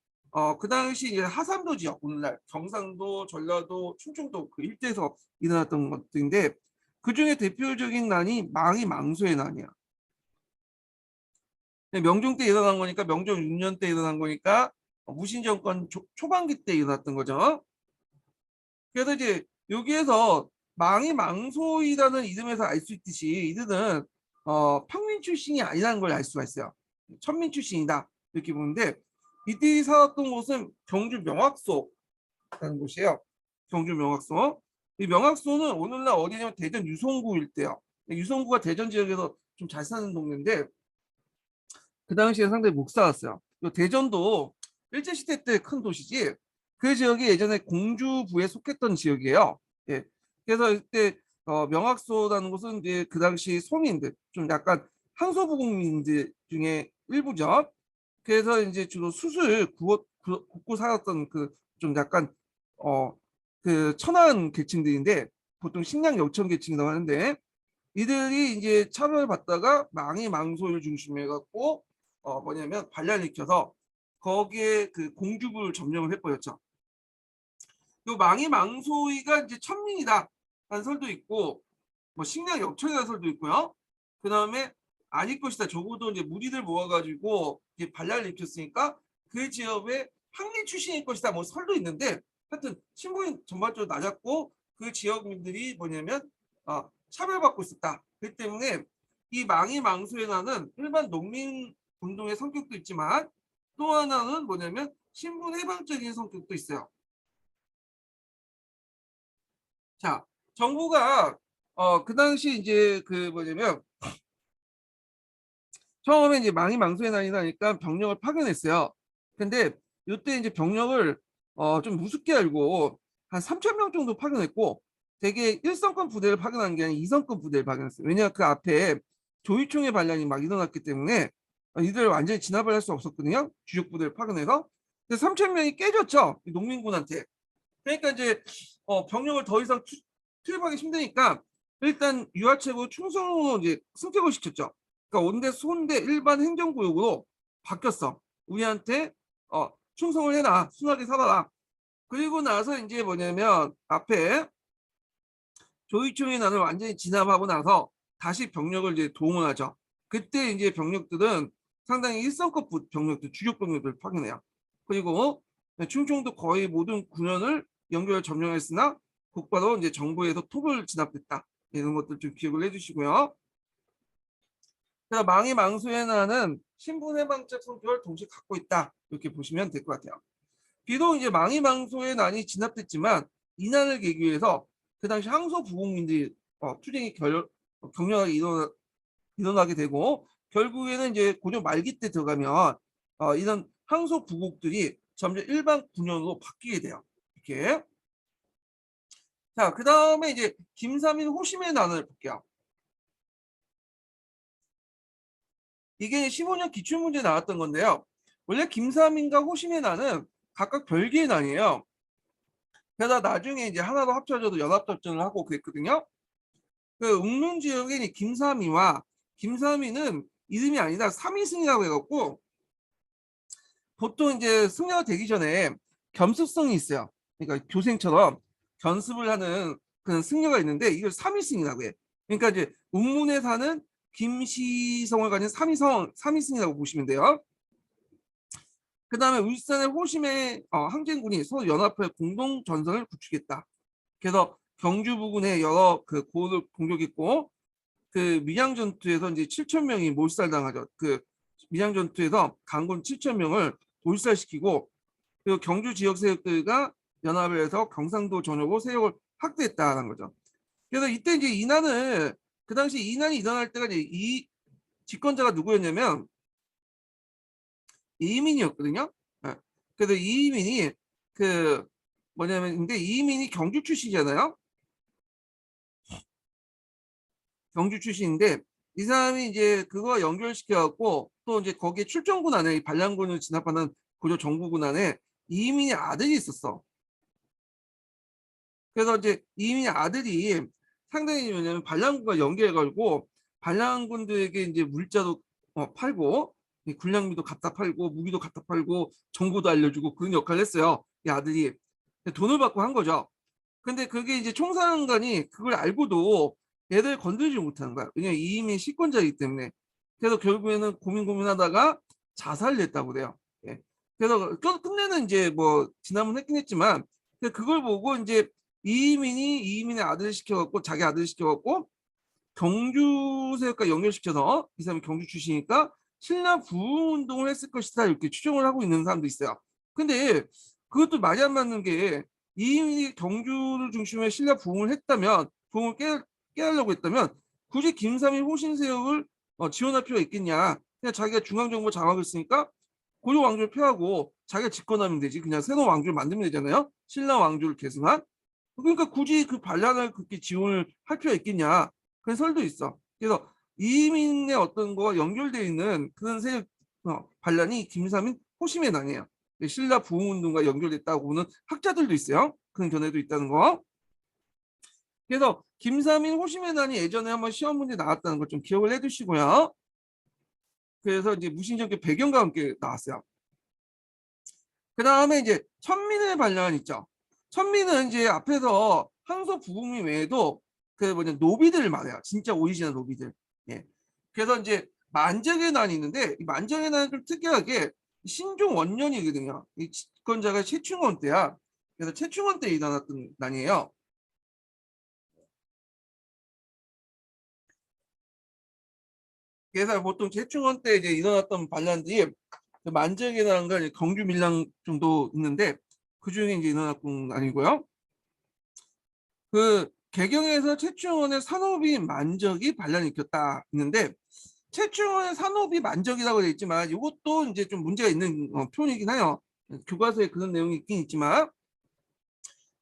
그 당시 이제 하산도 지역, 오늘날 경상도, 전라도, 충청도 그 일대에서 일어났던 것들인데 그 중에 대표적인 난이 망이망소의 난이야. 명종 때 일어난 거니까 명종 6년 때 일어난 거니까 무신정권 초반기 때 일어났던 거죠. 그래서 이제 여기에서 망이망소이라는 이름에서 알 수 있듯이 이들은 평민 출신이 아니라는 걸 알 수가 있어요. 천민 출신이다 이렇게 보는데 이들이 살았던 곳은 경주 명확소라는 곳이에요. 경주 명확소. 이 명확소는 오늘날 어디냐면 대전 유성구 일대요. 유성구가 대전 지역에서 좀 잘 사는 동네인데 그 당시에 상당히 못 살았어요. 대전도 일제시대 때 큰 도시지 그 지역이 예전에 공주부에 속했던 지역이에요. 예. 그래서 이때 명확소라는 곳은 이제 그 당시 소민들 좀 약간 항소부국민들 중에 일부죠. 그래서 이제 주로 숯을 굽고 살았던 그 좀 약간 그 천한 계층들인데 보통 식량 역천 계층이라고 하는데 이들이 이제 차별을 받다가 망이망소를 중심으로 해갖고 뭐냐면 반란을 일으켜서 거기에 그 공주부를 점령을 해버렸죠. 요 망이망소이가 이제 천민이다 라는 설도 있고 뭐 식량 역천이라는 설도 있고요. 그 다음에 아닐 것이다. 적어도 이제 무리들 모아가지고 이제 반란을 일으켰으니까 그 지역의 항리 출신일 것이다. 뭐 설도 있는데 하여튼 신분이 전반적으로 낮았고 그 지역민들이 뭐냐면 차별받고 있었다. 그렇기 때문에 이 망이망소에 나는 일반 농민 운동의 성격도 있지만 또 하나는 뭐냐면 신분 해방적인 성격도 있어요. 자, 정부가 그 당시 이제 그 뭐냐면 처음에 이제 망이망소의 난이 나니까 병력을 파견했어요. 근데 이때 이제 병력을 좀 우습게 알고 한 3천 명 정도 파견했고 되게 1성급 부대를 파견한 게 아니라 2성급 부대를 파견했어요. 왜냐 그 앞에 조이총의 반란이 막 일어났기 때문에 이들 완전히 진압을 할 수 없었거든요. 주력 부대를 파견해서. 근데 3천 명이 깨졌죠. 농민군한테. 그러니까 이제 병력을 더 이상 투입하기 힘드니까 일단 유아체고 충성으로 이제 승격을 시켰죠. 그러니까 온대 소대 일반 행정구역으로 바뀌었어. 우리한테 충성을 해라, 순하게 살아라. 그리고 나서 이제 뭐냐면 앞에 조이총이 나를 완전히 진압하고 나서 다시 병력을 이제 동원하죠. 그때 이제 병력들은 상당히 1성급 병력들, 주력 병력들을 파견해요. 그리고 충청도 거의 모든 군현을 연결 점령했으나 곧바로 이제 정부에서 톱을 진압했다. 이런 것들 좀 기억을 해주시고요. 그래서 망이망소의 신분해방적 성격을 동시에 갖고 있다. 이렇게 보시면 될 것 같아요. 비록 이제 망이망소의 난이 진압됐지만 이 난을 계기로 해서 그 당시 항소 부국민들이 투쟁이 격렬하게 일어나게 되고 결국에는 이제 고종 말기 때 들어가면 이런 항소 부국들이 점점 일반 군현으로 바뀌게 돼요. 이렇게. 자, 그 다음에 이제 김삼인 호심의 난을 볼게요. 이게 15년 기출문제 나왔던 건데요. 원래 김삼인과 호심의 난은 각각 별개의 난이에요. 그러다 나중에 이제 하나로 합쳐져도 연합작전을 하고 그랬거든요. 그 웅릉 지역에 김삼이와 김삼이는 이름이 아니라 삼위승이라고 해갖고 보통 이제 승려가 되기 전에 겸습성이 있어요. 그러니까 교생처럼 견습을 하는 그런 승려가 있는데 이걸 삼위승이라고 해. 그러니까 이제 운문에 사는 김시성을 가진 삼위승이라고 보시면 돼요. 그 다음에 울산의 호심의 항쟁군이 서로 연합해 공동 전선을 구축했다. 그래서 경주 부근에 여러 그 고을 공격했고 그 밀양 전투에서 이제 7천 명이 몰살당하죠. 그 밀양 전투에서 강군 7천 명을 몰살시키고 그리고 경주 지역 세력들과 연합을 해서 경상도 전역으로 세력을 확대했다는 거죠. 그래서 이때 이제 이난을 그 당시 이난이 일어날 때가 이제 이 집권자가 누구였냐면 이민이었거든요. 예. 그래서 이민이 그 뭐냐면 근데 이민이 경주 출신이잖아요. 경주 출신인데 이 사람이 이제 그거 연결시켜갖고 또 이제 거기에 출정군 안에 이 반란군을 진압하는 고려 정구군 안에 이민의 아들이 있었어. 그래서 이제 이민의 아들이 상당히 뭐냐면 반란군과 연계해가지고 반란군들에게 이제 물자도 팔고 이 군량미도 갖다 팔고 무기도 갖다 팔고 정보도 알려주고 그런 역할을 했어요. 이 아들이 돈을 받고 한 거죠. 근데 그게 이제 총사령관이 그걸 알고도 얘들 건드리지 못하는 거야. 왜냐면 이임이 실권자이기 때문에. 그래서 결국에는 고민하다가 자살을 했다고 그래요. 예. 그래서 끝내는 이제 뭐 진압은 했긴 했지만 그걸 보고 이제 이민의 아들을 시켜갖고 자기 아들을 시켜갖고 경주세력과 연결시켜서 이 사람이 경주 출신이니까 신라 부흥운동을 했을 것이다 이렇게 추정을 하고 있는 사람도 있어요. 근데 그것도 말이 안 맞는 게 이민이 경주를 중심에 신라 부흥을 했다면 부흥을 깨하려고 했다면 굳이 김삼일 호신세력을 지원할 필요가 있겠냐. 그냥 자기가 중앙정부 장악을 했으니까 고려 왕조를 폐하고 자기가 집권하면 되지. 그냥 새로운 왕조를 만들면 되잖아요. 신라 왕조를 계승한. 그러니까 굳이 그 반란을 그렇게 지원을 할 필요가 있겠냐. 그런 설도 있어. 그래서 이민의 어떤 거와 연결되어 있는 그런 세력 반란이 김삼인 호심의 난이에요. 신라 부흥운동과 연결됐다고 보는 학자들도 있어요. 그런 견해도 있다는 거. 그래서 김삼인 호심의 난이 예전에 한번 시험 문제 나왔다는 걸 좀 기억을 해두시고요. 그래서 이제 무신정권 배경과 함께 나왔어요. 그 다음에 이제 천민의 반란 있죠. 천민은 이제 앞에서 항소 부흥민 외에도 그 뭐냐 노비들을 말해요. 진짜 오리지널 노비들. 예. 그래서 이제 만정의 난이 있는데 이 만정의 난은 좀 특이하게 신종 원년이거든요. 이 집권자가 최충원 때야. 그래서 최충원 때 일어났던 난이에요. 그래서 보통 최충원 때 이제 일어났던 반란들이 만정의 난과 경주 밀랑 정도 있는데 그 중에 이제 일어났던 난이고요. 그 개경에서 최충원의 산업이 만적이 반란을 일으켰다 있는데 최충원의 산업이 만적이라고 되어 있지만 이것도 이제 좀 문제가 있는 표현이긴 해요. 교과서에 그런 내용이 있긴 있지만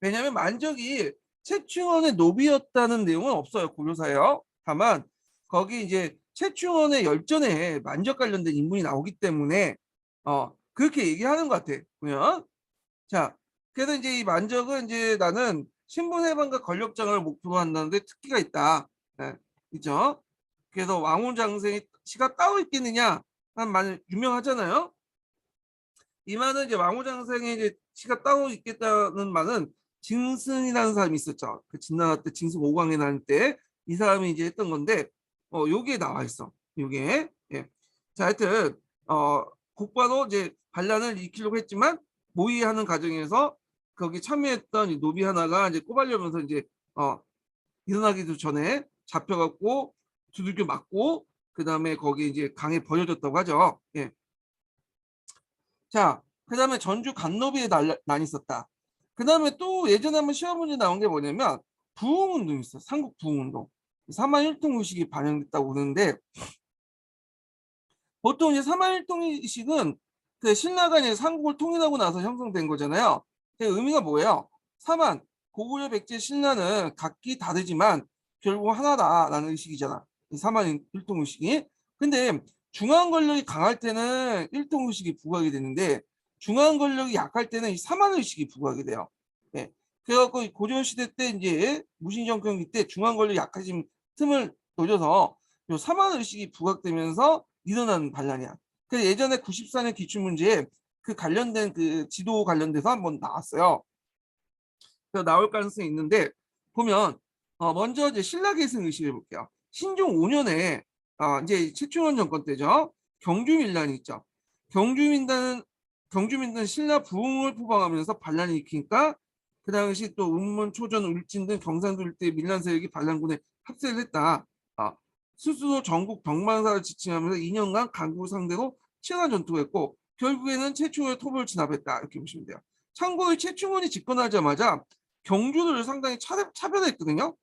왜냐하면 만적이 최충원의 노비였다는 내용은 없어요. 고려사에요. 다만 거기 이제 최충원의 열전에 만적 관련된 인물이 나오기 때문에 그렇게 얘기하는 것 같아. 보면 자 그래서 이제 이 만적은 이제 나는 신분해방과 권력장을 목표로 한다는데 특기가 있다. 네, 그죠? 그래서 왕후장생이 시가 따로 있겠느냐? 한 말 유명하잖아요. 이 말은 이제 왕후장생의 이제 시가 따로 있겠다는 말은 진승이라는 사람이 있었죠. 그 진나라 때 진승 5강에 날 때 이 사람이 이제 했던 건데 요게 나와 있어. 요게 예. 자 하여튼 곧바로 이제 반란을 일으키려고 했지만 모의하는 과정에서 거기 참여했던 이 노비 하나가 이제 꼬발려면서 이제 일어나기도 전에 잡혀갖고 두들겨 맞고 그 다음에 거기 이제 강에 버려졌다고 하죠. 예. 자, 그 다음에 전주 간노비에 난이 있었다. 그 다음에 또 예전에 한번 시험 문제 나온 게 뭐냐면 부흥운동이 있어. 삼국 부흥운동. 3.1통 의식이 반영됐다고 그러는데 보통 이제 3.1통 의식은 그 신라가 이제 삼국을 통일하고 나서 형성된 거잖아요. 그 의미가 뭐예요? 3만 고구려 백제 신라는 각기 다르지만 결국 하나다라는 의식이잖아. 3.1통 의식이. 근데 중앙 권력이 강할 때는 1통 의식이 부각이 되는데 중앙 권력이 약할 때는 이 3만 의식이 부각이 돼요. 네. 그래갖고 고려 시대 때 이제 무신 정권기 때 중앙 권력이 약해진 틈을 노려서 요 3만 의식이 부각되면서 일어난 반란이야. 그래서 예전에 94년 기출문제에 그 관련된 그 지도 관련돼서 한번 나왔어요. 그래서 나올 가능성이 있는데 보면 먼저 이제 신라 계승 의식을 볼게요. 신종 5년에 이제 최충원 정권 때죠. 경주민란이 있죠. 경주민단은 신라 부흥을 포방하면서 반란을 일으키니까 그 당시 또 운문, 초전, 울진 등 경상도 일대 밀란 세력이 반란군에 합세를 했다. 스스로 전국 병망사를 지칭하면서 2년간 강국을 상대로 치열한 전투를 했고 결국에는 최충원의 토벌을 진압했다. 이렇게 보시면 돼요. 참고로 최충원이 집권하자마자 경주를 상당히 차별했거든요.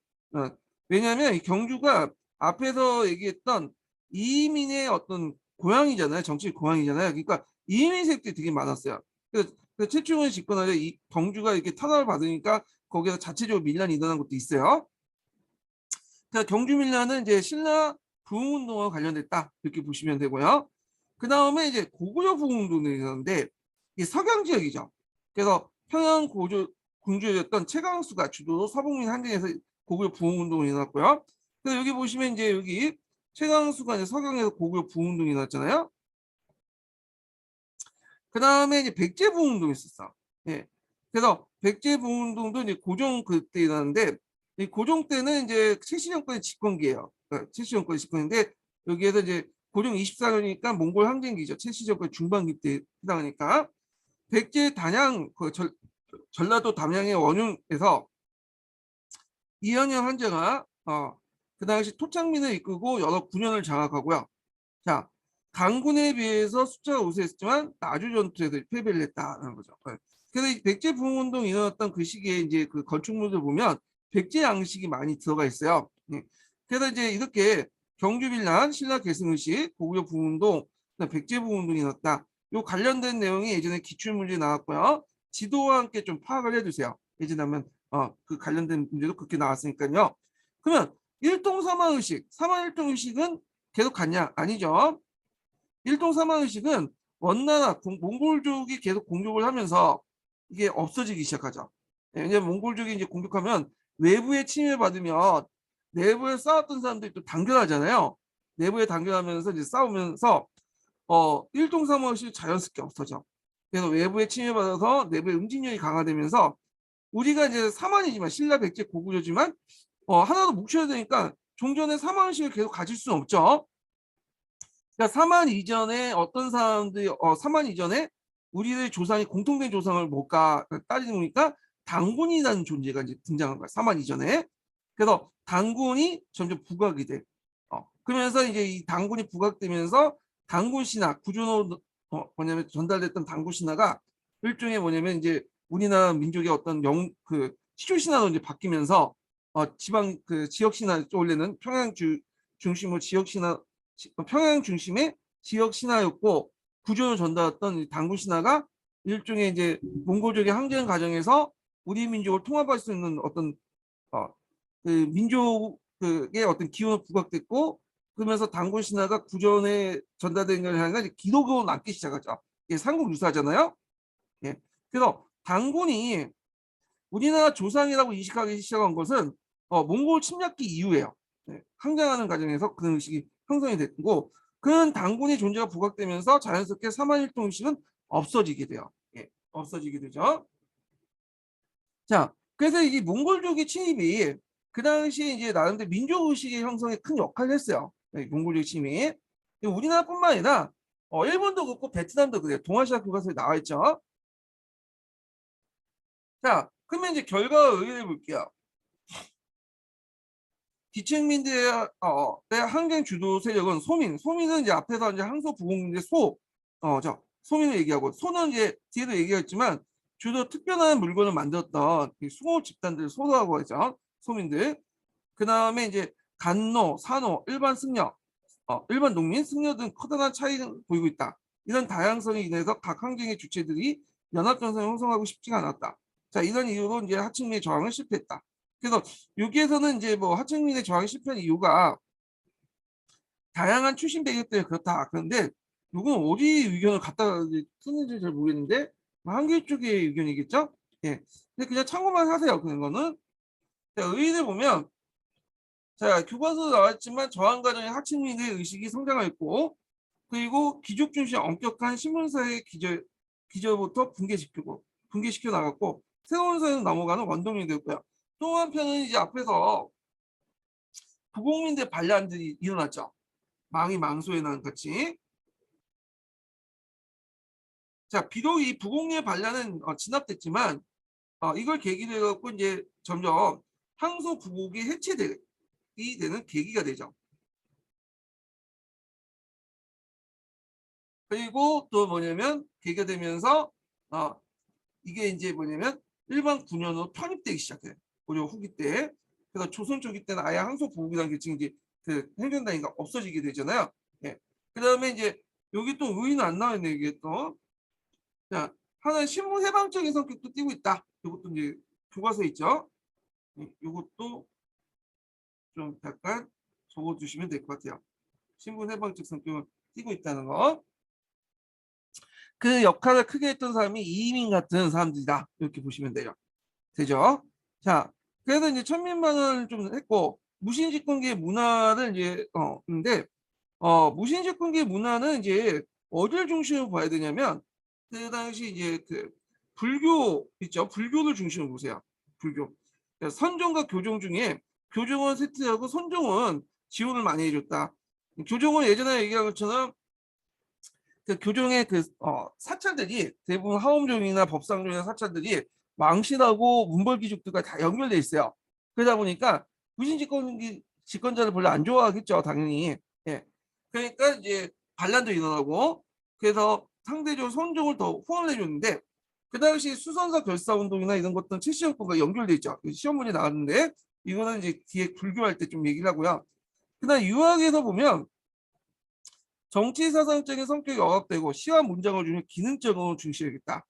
왜냐하면 이 경주가 앞에서 얘기했던 이민의 어떤 고향이잖아요. 정치 고향이잖아요. 그러니까 이민 세력들이 되게 많았어요. 그래서 최충원이 집권하자 이 경주가 이렇게 탄압을 받으니까 거기서 자체적으로 밀란이 일어난 것도 있어요. 자, 경주 밀란은 이제 신라 부흥운동과 관련됐다 이렇게 보시면 되고요. 그 다음에 이제 고구려 부흥운동이 있었는데 이게 서경 지역이죠. 그래서 평양 공주였던 최강수가 주도로 서북민 한정에서 고구려 부흥운동이 일어났고요. 그래서 여기 보시면 이제 여기 최강수가 이제 서경에서 고구려 부흥운동이 일어났잖아요. 그 다음에 이제 백제부흥운동이 있었어. 예. 그래서 백제부흥운동도 이제 고종 그때 일어났는데 이 고종 때는 이제 최신정권의 집권기예요. 최신정권의 집권인데 여기에서 이제 고종 24년이니까 몽골 항쟁기죠. 최신정권 중반기 때 해당하니까 백제 단양 전라도 담양의 원흉에서 이현영 한제가 그 당시 토착민을 이끌고 여러 군현을 장악하고요. 자, 강군에 비해서 숫자가 우세했지만 나주 전투에서 패배를 했다는 거죠. 그래서 이 백제 부흥운동이 일어났던 그 시기에 이제 그 건축물들 보면 백제 양식이 많이 들어가 있어요. 그래서 이제 이렇게 경주빌란, 신라 계승의식, 고구려 부흥운동, 백제 부흥운동이 일어났다. 요 관련된 내용이 예전에 기출문제에 나왔고요. 지도와 함께 좀 파악을 해주세요. 예전에 하면 그 관련된 문제도 그렇게 나왔으니까요. 그러면 일동사마의식, 사마일동의식은 계속 갔냐? 아니죠. 일동사마의식은 원나라 몽골족이 계속 공격을 하면서 이게 없어지기 시작하죠. 왜냐하면 몽골족이 이제 공격하면 외부에 침해받으면 내부에 싸웠던 사람들이 또 단결하잖아요. 내부에 단결하면서 이제 싸우면서 일동사마의식이 자연스럽게 없어져. 그래서 외부에 침해받아서 내부의 응징력이 강화되면서 우리가 이제 사만이지만 신라 백제 고구려지만 하나도 묵혀야 되니까 종전에 사만의식을 계속 가질 수는 없죠. 그러니까 사만 이전에 어떤 사람들이 사만 이전에 우리의 조상이 공통된 조상을 뭘까 따지다 보니까 단군이라는 존재가 이제 등장한 거야. 사만 이전에. 그래서 단군이 점점 부각이 돼. 그러면서 이제 이 단군이 부각되면서 단군 신화 구조로 뭐냐면 전달됐던 단군 신화가 일종의 뭐냐면 이제 우리나라 민족의 어떤 그 시조 신화로 이제 바뀌면서 지방 그 지역 신화 원래는 평양 중심으로 지역 신화 평양 중심의 지역 신화였고 구조를 전달했던 단군 신화가 일종의 이제 몽골족의 항쟁 과정에서 우리 민족을 통합할 수 있는 어떤 그 민족의 어떤 기운을 부각됐고 그러면서 단군 신화가 구전에 전달된 걸 향해 기독으로 남기 시작하죠. 이게 삼국 유사잖아요. 예. 그래서 단군이 우리나라 조상이라고 인식하기 시작한 것은 몽골 침략기 이후에요. 항쟁하는 과정에서 그런 의식이 형성이 됐고 그런 단군의 존재가 부각되면서 자연스럽게 사만일동 의식은 없어지게 돼요. 없어지게 되죠. 자, 그래서 이 몽골족의 침입이 그 당시에 이제 나름대로 민족 의식의 형성에 큰 역할을 했어요. 몽골족 침입이 우리나라뿐만 아니라 일본도 그렇고 베트남도 그래요. 동아시아 교과서에 나와 있죠. 자, 그러면 이제 결과 의견해 볼게요. 기층민들의 항쟁 주도 세력은 소민은 이제 앞에서 이제 항소 부공민의 소민을 얘기하고 소는 이제 뒤에도 얘기했지만 주로 특별한 물건을 만들었던 수호 집단들 소라고 하죠. 소민들. 그 다음에 이제 간노, 산노, 일반 승려, 일반 농민, 승려 등 커다란 차이를 보이고 있다. 이런 다양성에 인해서 각 항쟁의 주체들이 연합전선을 형성하고 싶지가 않았다. 자, 이런 이유로 이제 하층민의 저항을 실패했다. 그래서 여기에서는 이제 뭐 하층민의 저항이 실패한 이유가 다양한 출신 배경 때문에 그렇다. 그런데 이건 어디 의견을 갖다 썼는지 잘 모르겠는데 한길 쪽의 의견이겠죠? 예. 근데 그냥 참고만 하세요. 그런 거는. 자, 의의를 보면 자, 교과서도 나왔지만 저항 과정에 하층민의 의식이 성장하였고 그리고 귀족 중심 엄격한 신분사의 기저부터 붕괴시켜 나갔고 새로운 사회로 넘어가는 원동력이 되었고요. 또 한편은 이제 앞에서 부국민대 반란들이 일어났죠. 망이 망소에 난 같이. 자, 비록 이 부국민의 반란은 진압됐지만 이걸 계기로 해갖고 이제 점점 항소 부국이 해체되기 되는 계기가 되죠. 그리고 또 뭐냐면 계기가 되면서 이게 이제 뭐냐면 일반 군현으로 편입되기 시작해요. 고려 후기 때. 그래서 조선 초기 때는 아예 항소 부국이라는 게 지금 이제 그 행정단위가 없어지게 되잖아요. 예. 그 다음에 이제 여기 또 의의는 안 나와 있네 이게 또. 자, 하나는 신문 해방적인 성격도 띠고 있다. 이것도 이제 교과서에 있죠. 이것도 좀 약간 적어주시면 될 것 같아요. 신분 해방적 성격을 띠고 있다는 거. 그 역할을 크게 했던 사람이 이민 같은 사람들이다. 이렇게 보시면 돼요. 되죠? 자, 그래서 이제 천민반을 좀 했고 무신집권계의 문화를 이제 근데 무신집권계의 문화는 이제 어디를 중심으로 봐야 되냐면 그 당시 이제 그 불교 있죠? 불교를 중심으로 보세요. 불교. 선종과 교종 중에 교종은 세트하고 선종은 지원을 많이 해줬다. 교종은 예전에 얘기한 것처럼 그 교종의 그 사찰들이 대부분 하엄종이나 법상종이나 사찰들이 망신하고 문벌귀족들과 다 연결돼 있어요. 그러다 보니까 무신 집권자를 별로 안 좋아하겠죠, 당연히. 예. 그러니까 이제 반란도 일어나고 그래서 상대적으로 선종을 더 후원을 해줬는데 그 당시 수선사 결사운동이나 이런 것들은 최시영권과 연결돼 있죠. 시험문이 나왔는데 이거는 이제 뒤에 불교할 때 좀 얘기를 하고요. 그다음 유학에서 보면 정치 사상적인 성격이 억압되고 시와 문장을 중에 기능적으로 중시하겠다.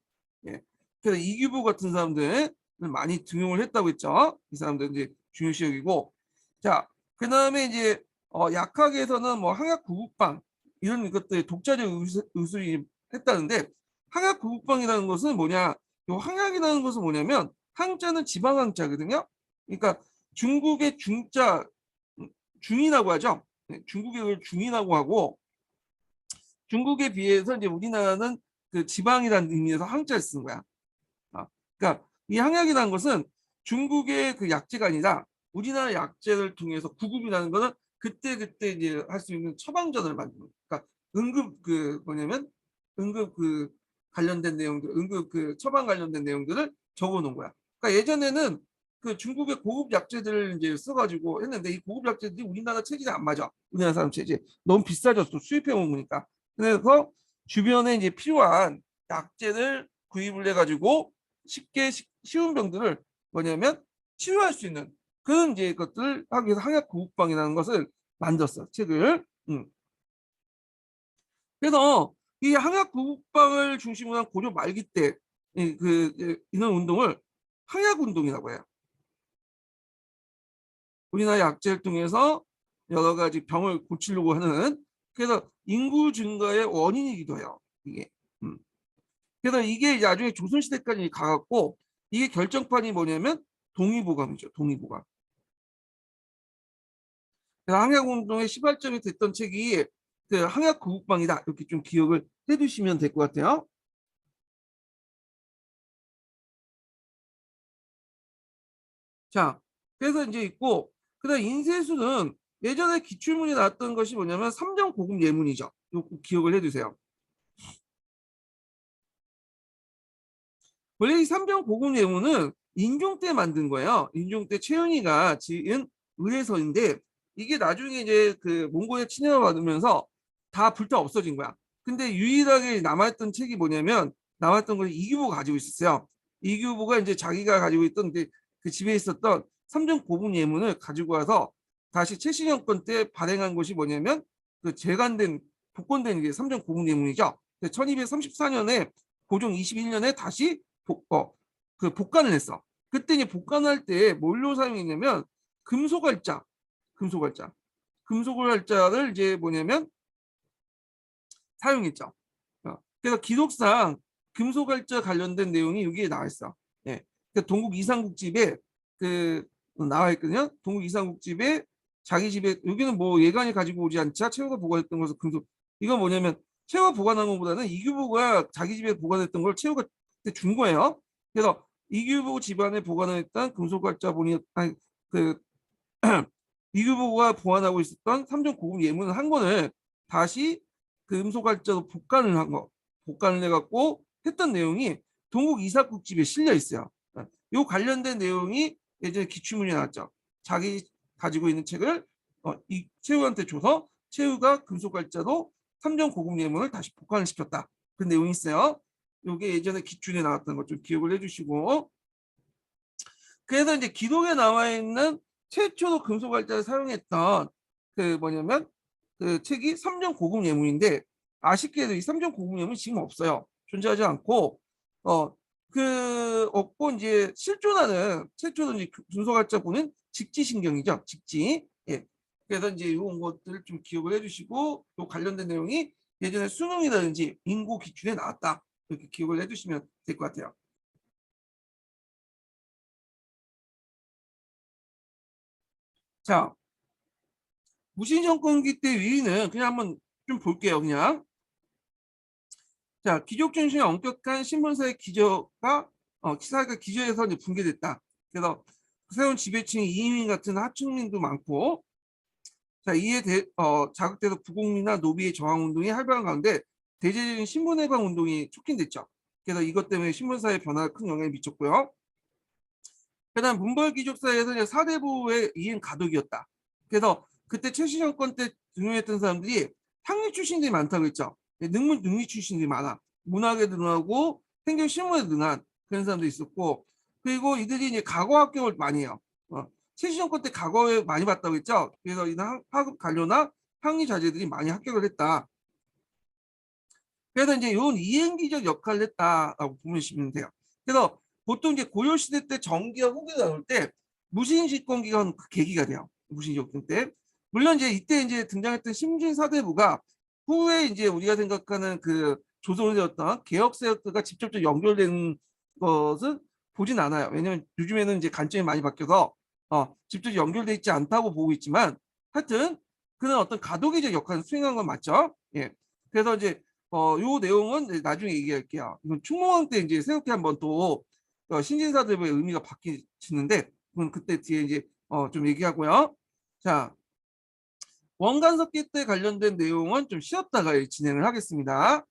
예. 그래서 이규보 같은 사람들 많이 등용을 했다고 했죠. 이 사람들은 이제 중요시 여기고. 자, 그 다음에 이제 약학에서는 뭐 항약구국방 이런 것들 독자적 의술이 했다는데 항약구국방이라는 것은 뭐냐? 이 항약이라는 것은 뭐냐면 항자는 지방항자거든요. 그러니까 중국의 중자 중이라고 하죠. 네, 중국의 중이라고 하고 중국에 비해서 이제 우리나라는 그 지방이라는 의미에서 항자를 쓰는 거야. 그러니까 이 항약이라는 것은 중국의 그 약재가 아니라 우리나라 약재를 통해서 구급이라는 거는 그때 이제 할 수 있는 처방전을 만드는 거야. 그러니까 응급 그 뭐냐면 응급 그 관련된 내용들, 응급 그 처방 관련된 내용들을 적어놓은 거야. 그러니까 예전에는 그 중국의 고급 약재들을 이제 써가지고 했는데 이 고급 약재들이 우리나라 체질에 안 맞아. 우리나라 사람 체질 너무 비싸졌어. 수입해 먹으니까. 그래서 주변에 이제 필요한 약재를 구입을 해가지고 쉽게 쉬운 병들을 뭐냐면 치료할 수 있는 그런 이제 것들을 하기 위해서 항약구국방이라는 것을 만들었어 책을. 그래서 이 항약구국방을 중심으로 한 고려 말기 때 이런 운동을 항약운동이라고 해요. 우리나라 약재를 통해서 여러 가지 병을 고치려고 하는 그래서 인구 증가의 원인이기도 해요. 이게. 음. 그래서 이게 나중에 조선시대까지 가갖고 이게 결정판이 뭐냐면 동의보감이죠. 동의보감. 항약운동의 시발점이 됐던 책이 그 항약구국방이다. 이렇게 좀 기억을 해두시면 될 것 같아요. 자, 그래서 이제 있고 그다음 인쇄술은 예전에 기출문이 나왔던 것이 뭐냐면 삼정고급 예문이죠. 이거 꼭 기억을 해두세요. 원래 이 삼정고급 예문은 인종 때 만든 거예요. 인종 때 최은희가 지은 의례서인데 이게 나중에 이제 그 몽골에 침략을 받으면서 다 불타 없어진 거야. 근데 유일하게 남아있던 책이 뭐냐면 남았던 걸 이규보가 가지고 있었어요. 이규보가 이제 자기가 가지고 있던 그 집에 있었던 삼정고분 예문을 가지고 와서 다시 최신형권 때 발행한 것이 뭐냐면 그 재간된 복권된 게 삼정고분 예문이죠. 1234년에 고종 21년에 다시 그 복간을 했어. 그때 이제 복간할 때 뭘로 사용했냐면 금속알자, 금속알자, 금속알자를 이제 뭐냐면 사용했죠. 그래서 기록상 금속알자 관련된 내용이 여기에 나와 있어. 예. 그 동국 이상국집에 그 나와 있거든요. 동국 이상국집에 자기 집에 여기는 뭐 예관이 가지고 오지 않자 최후가 보관했던 것은 금속. 이건 뭐냐면 최후가 보관한 것보다는 이규보가 자기 집에 보관했던 걸 최후가 그때 준 거예요. 그래서 이규보 집안에 보관했던 금속알자 본이 아니 그 이규보가 보관하고 있었던 삼종 고급 예문 한 권을 다시 그 금속알자로 복간을 한 거, 복간을 해갖고 했던 내용이 동국 이삭국집에 실려 있어요. 요 관련된 내용이 예전에 기출문이 나왔죠. 자기 가지고 있는 책을 이 최우한테 줘서 최우가 금속알자로 삼종 고급 예문을 다시 복간을 시켰다. 그 내용이 있어요. 요게 예전에 기출에 나왔던 것 좀 기억을 해주시고 그래서 이제 기록에 나와 있는 최초로 금속알자를 사용했던 그 뭐냐면 그 책이 삼정 고급 예문인데 아쉽게도 이 삼정 고급 예문이 지금 없어요. 존재하지 않고 그 없고 이제 실존하는 최초로 이제 금속알자 보는 직지신경이죠. 직지. 예. 그래서 이제 이런 것들을 좀 기억을 해주시고 또 관련된 내용이 예전에 수능이라든지 인고 기출에 나왔다. 이렇게 기억을 해주시면 될 것 같아요. 자, 무신정권기 때 위인은 그냥 한번 좀 볼게요. 그냥. 자, 귀족 중심의 엄격한 신분사회 기저가 사회가 기저에서 이제 붕괴됐다. 그래서 새로운 지배층이 이민 같은 하층민도 많고, 자, 이에 자극돼서 부공리나 노비의 저항 운동이 활발한 가운데 대대적인 신분해방 운동이 촉진됐죠. 그래서 이것 때문에 신분사회 변화에 큰 영향을 미쳤고요. 그다음 문벌 귀족 사회에서 이제 사대부의 이행 가독이었다. 그래서 그때 최씨 정권 때 등용했던 사람들이 학리 출신들이 많다고 했죠. 능리 출신들이 많아. 문학에 능하고 행정 실무에 능한 그런 사람도 있었고, 그리고 이들이 이제 과거 합격을 많이 해요. 최씨 정권 때 과거에 많이 봤다고 했죠. 그래서 이 하급 관료나 학리 자제들이 많이 합격을 했다. 그래서 이제 이런 이행기적 역할을 했다라고 보시면 돼요. 그래서 보통 이제 고려 시대 때 정기와 후기가 나올 때 무신집권기가 그 계기가 돼요. 무신집권 때. 물론 이제 이때 이제 등장했던 심진사대부가 후에 이제 우리가 생각하는 그 조선의 어떤 개혁 세력들과 직접적으로 연결된 것은 보진 않아요. 왜냐면 요즘에는 이제 관점이 많이 바뀌어서 직접 연결돼 있지 않다고 보고 있지만 하여튼 그는 어떤 가도기적 역할을 수행한 건 맞죠. 예. 그래서 이제 요 내용은 나중에 얘기할게요. 이건 충무왕 때 이제 새롭게 한번 또 신진사대부의 의미가 바뀌시는데 그건 그때 뒤에 이제 좀 얘기하고요. 자, 원간섭기 때 관련된 내용은 좀 쉬었다가 진행을 하겠습니다.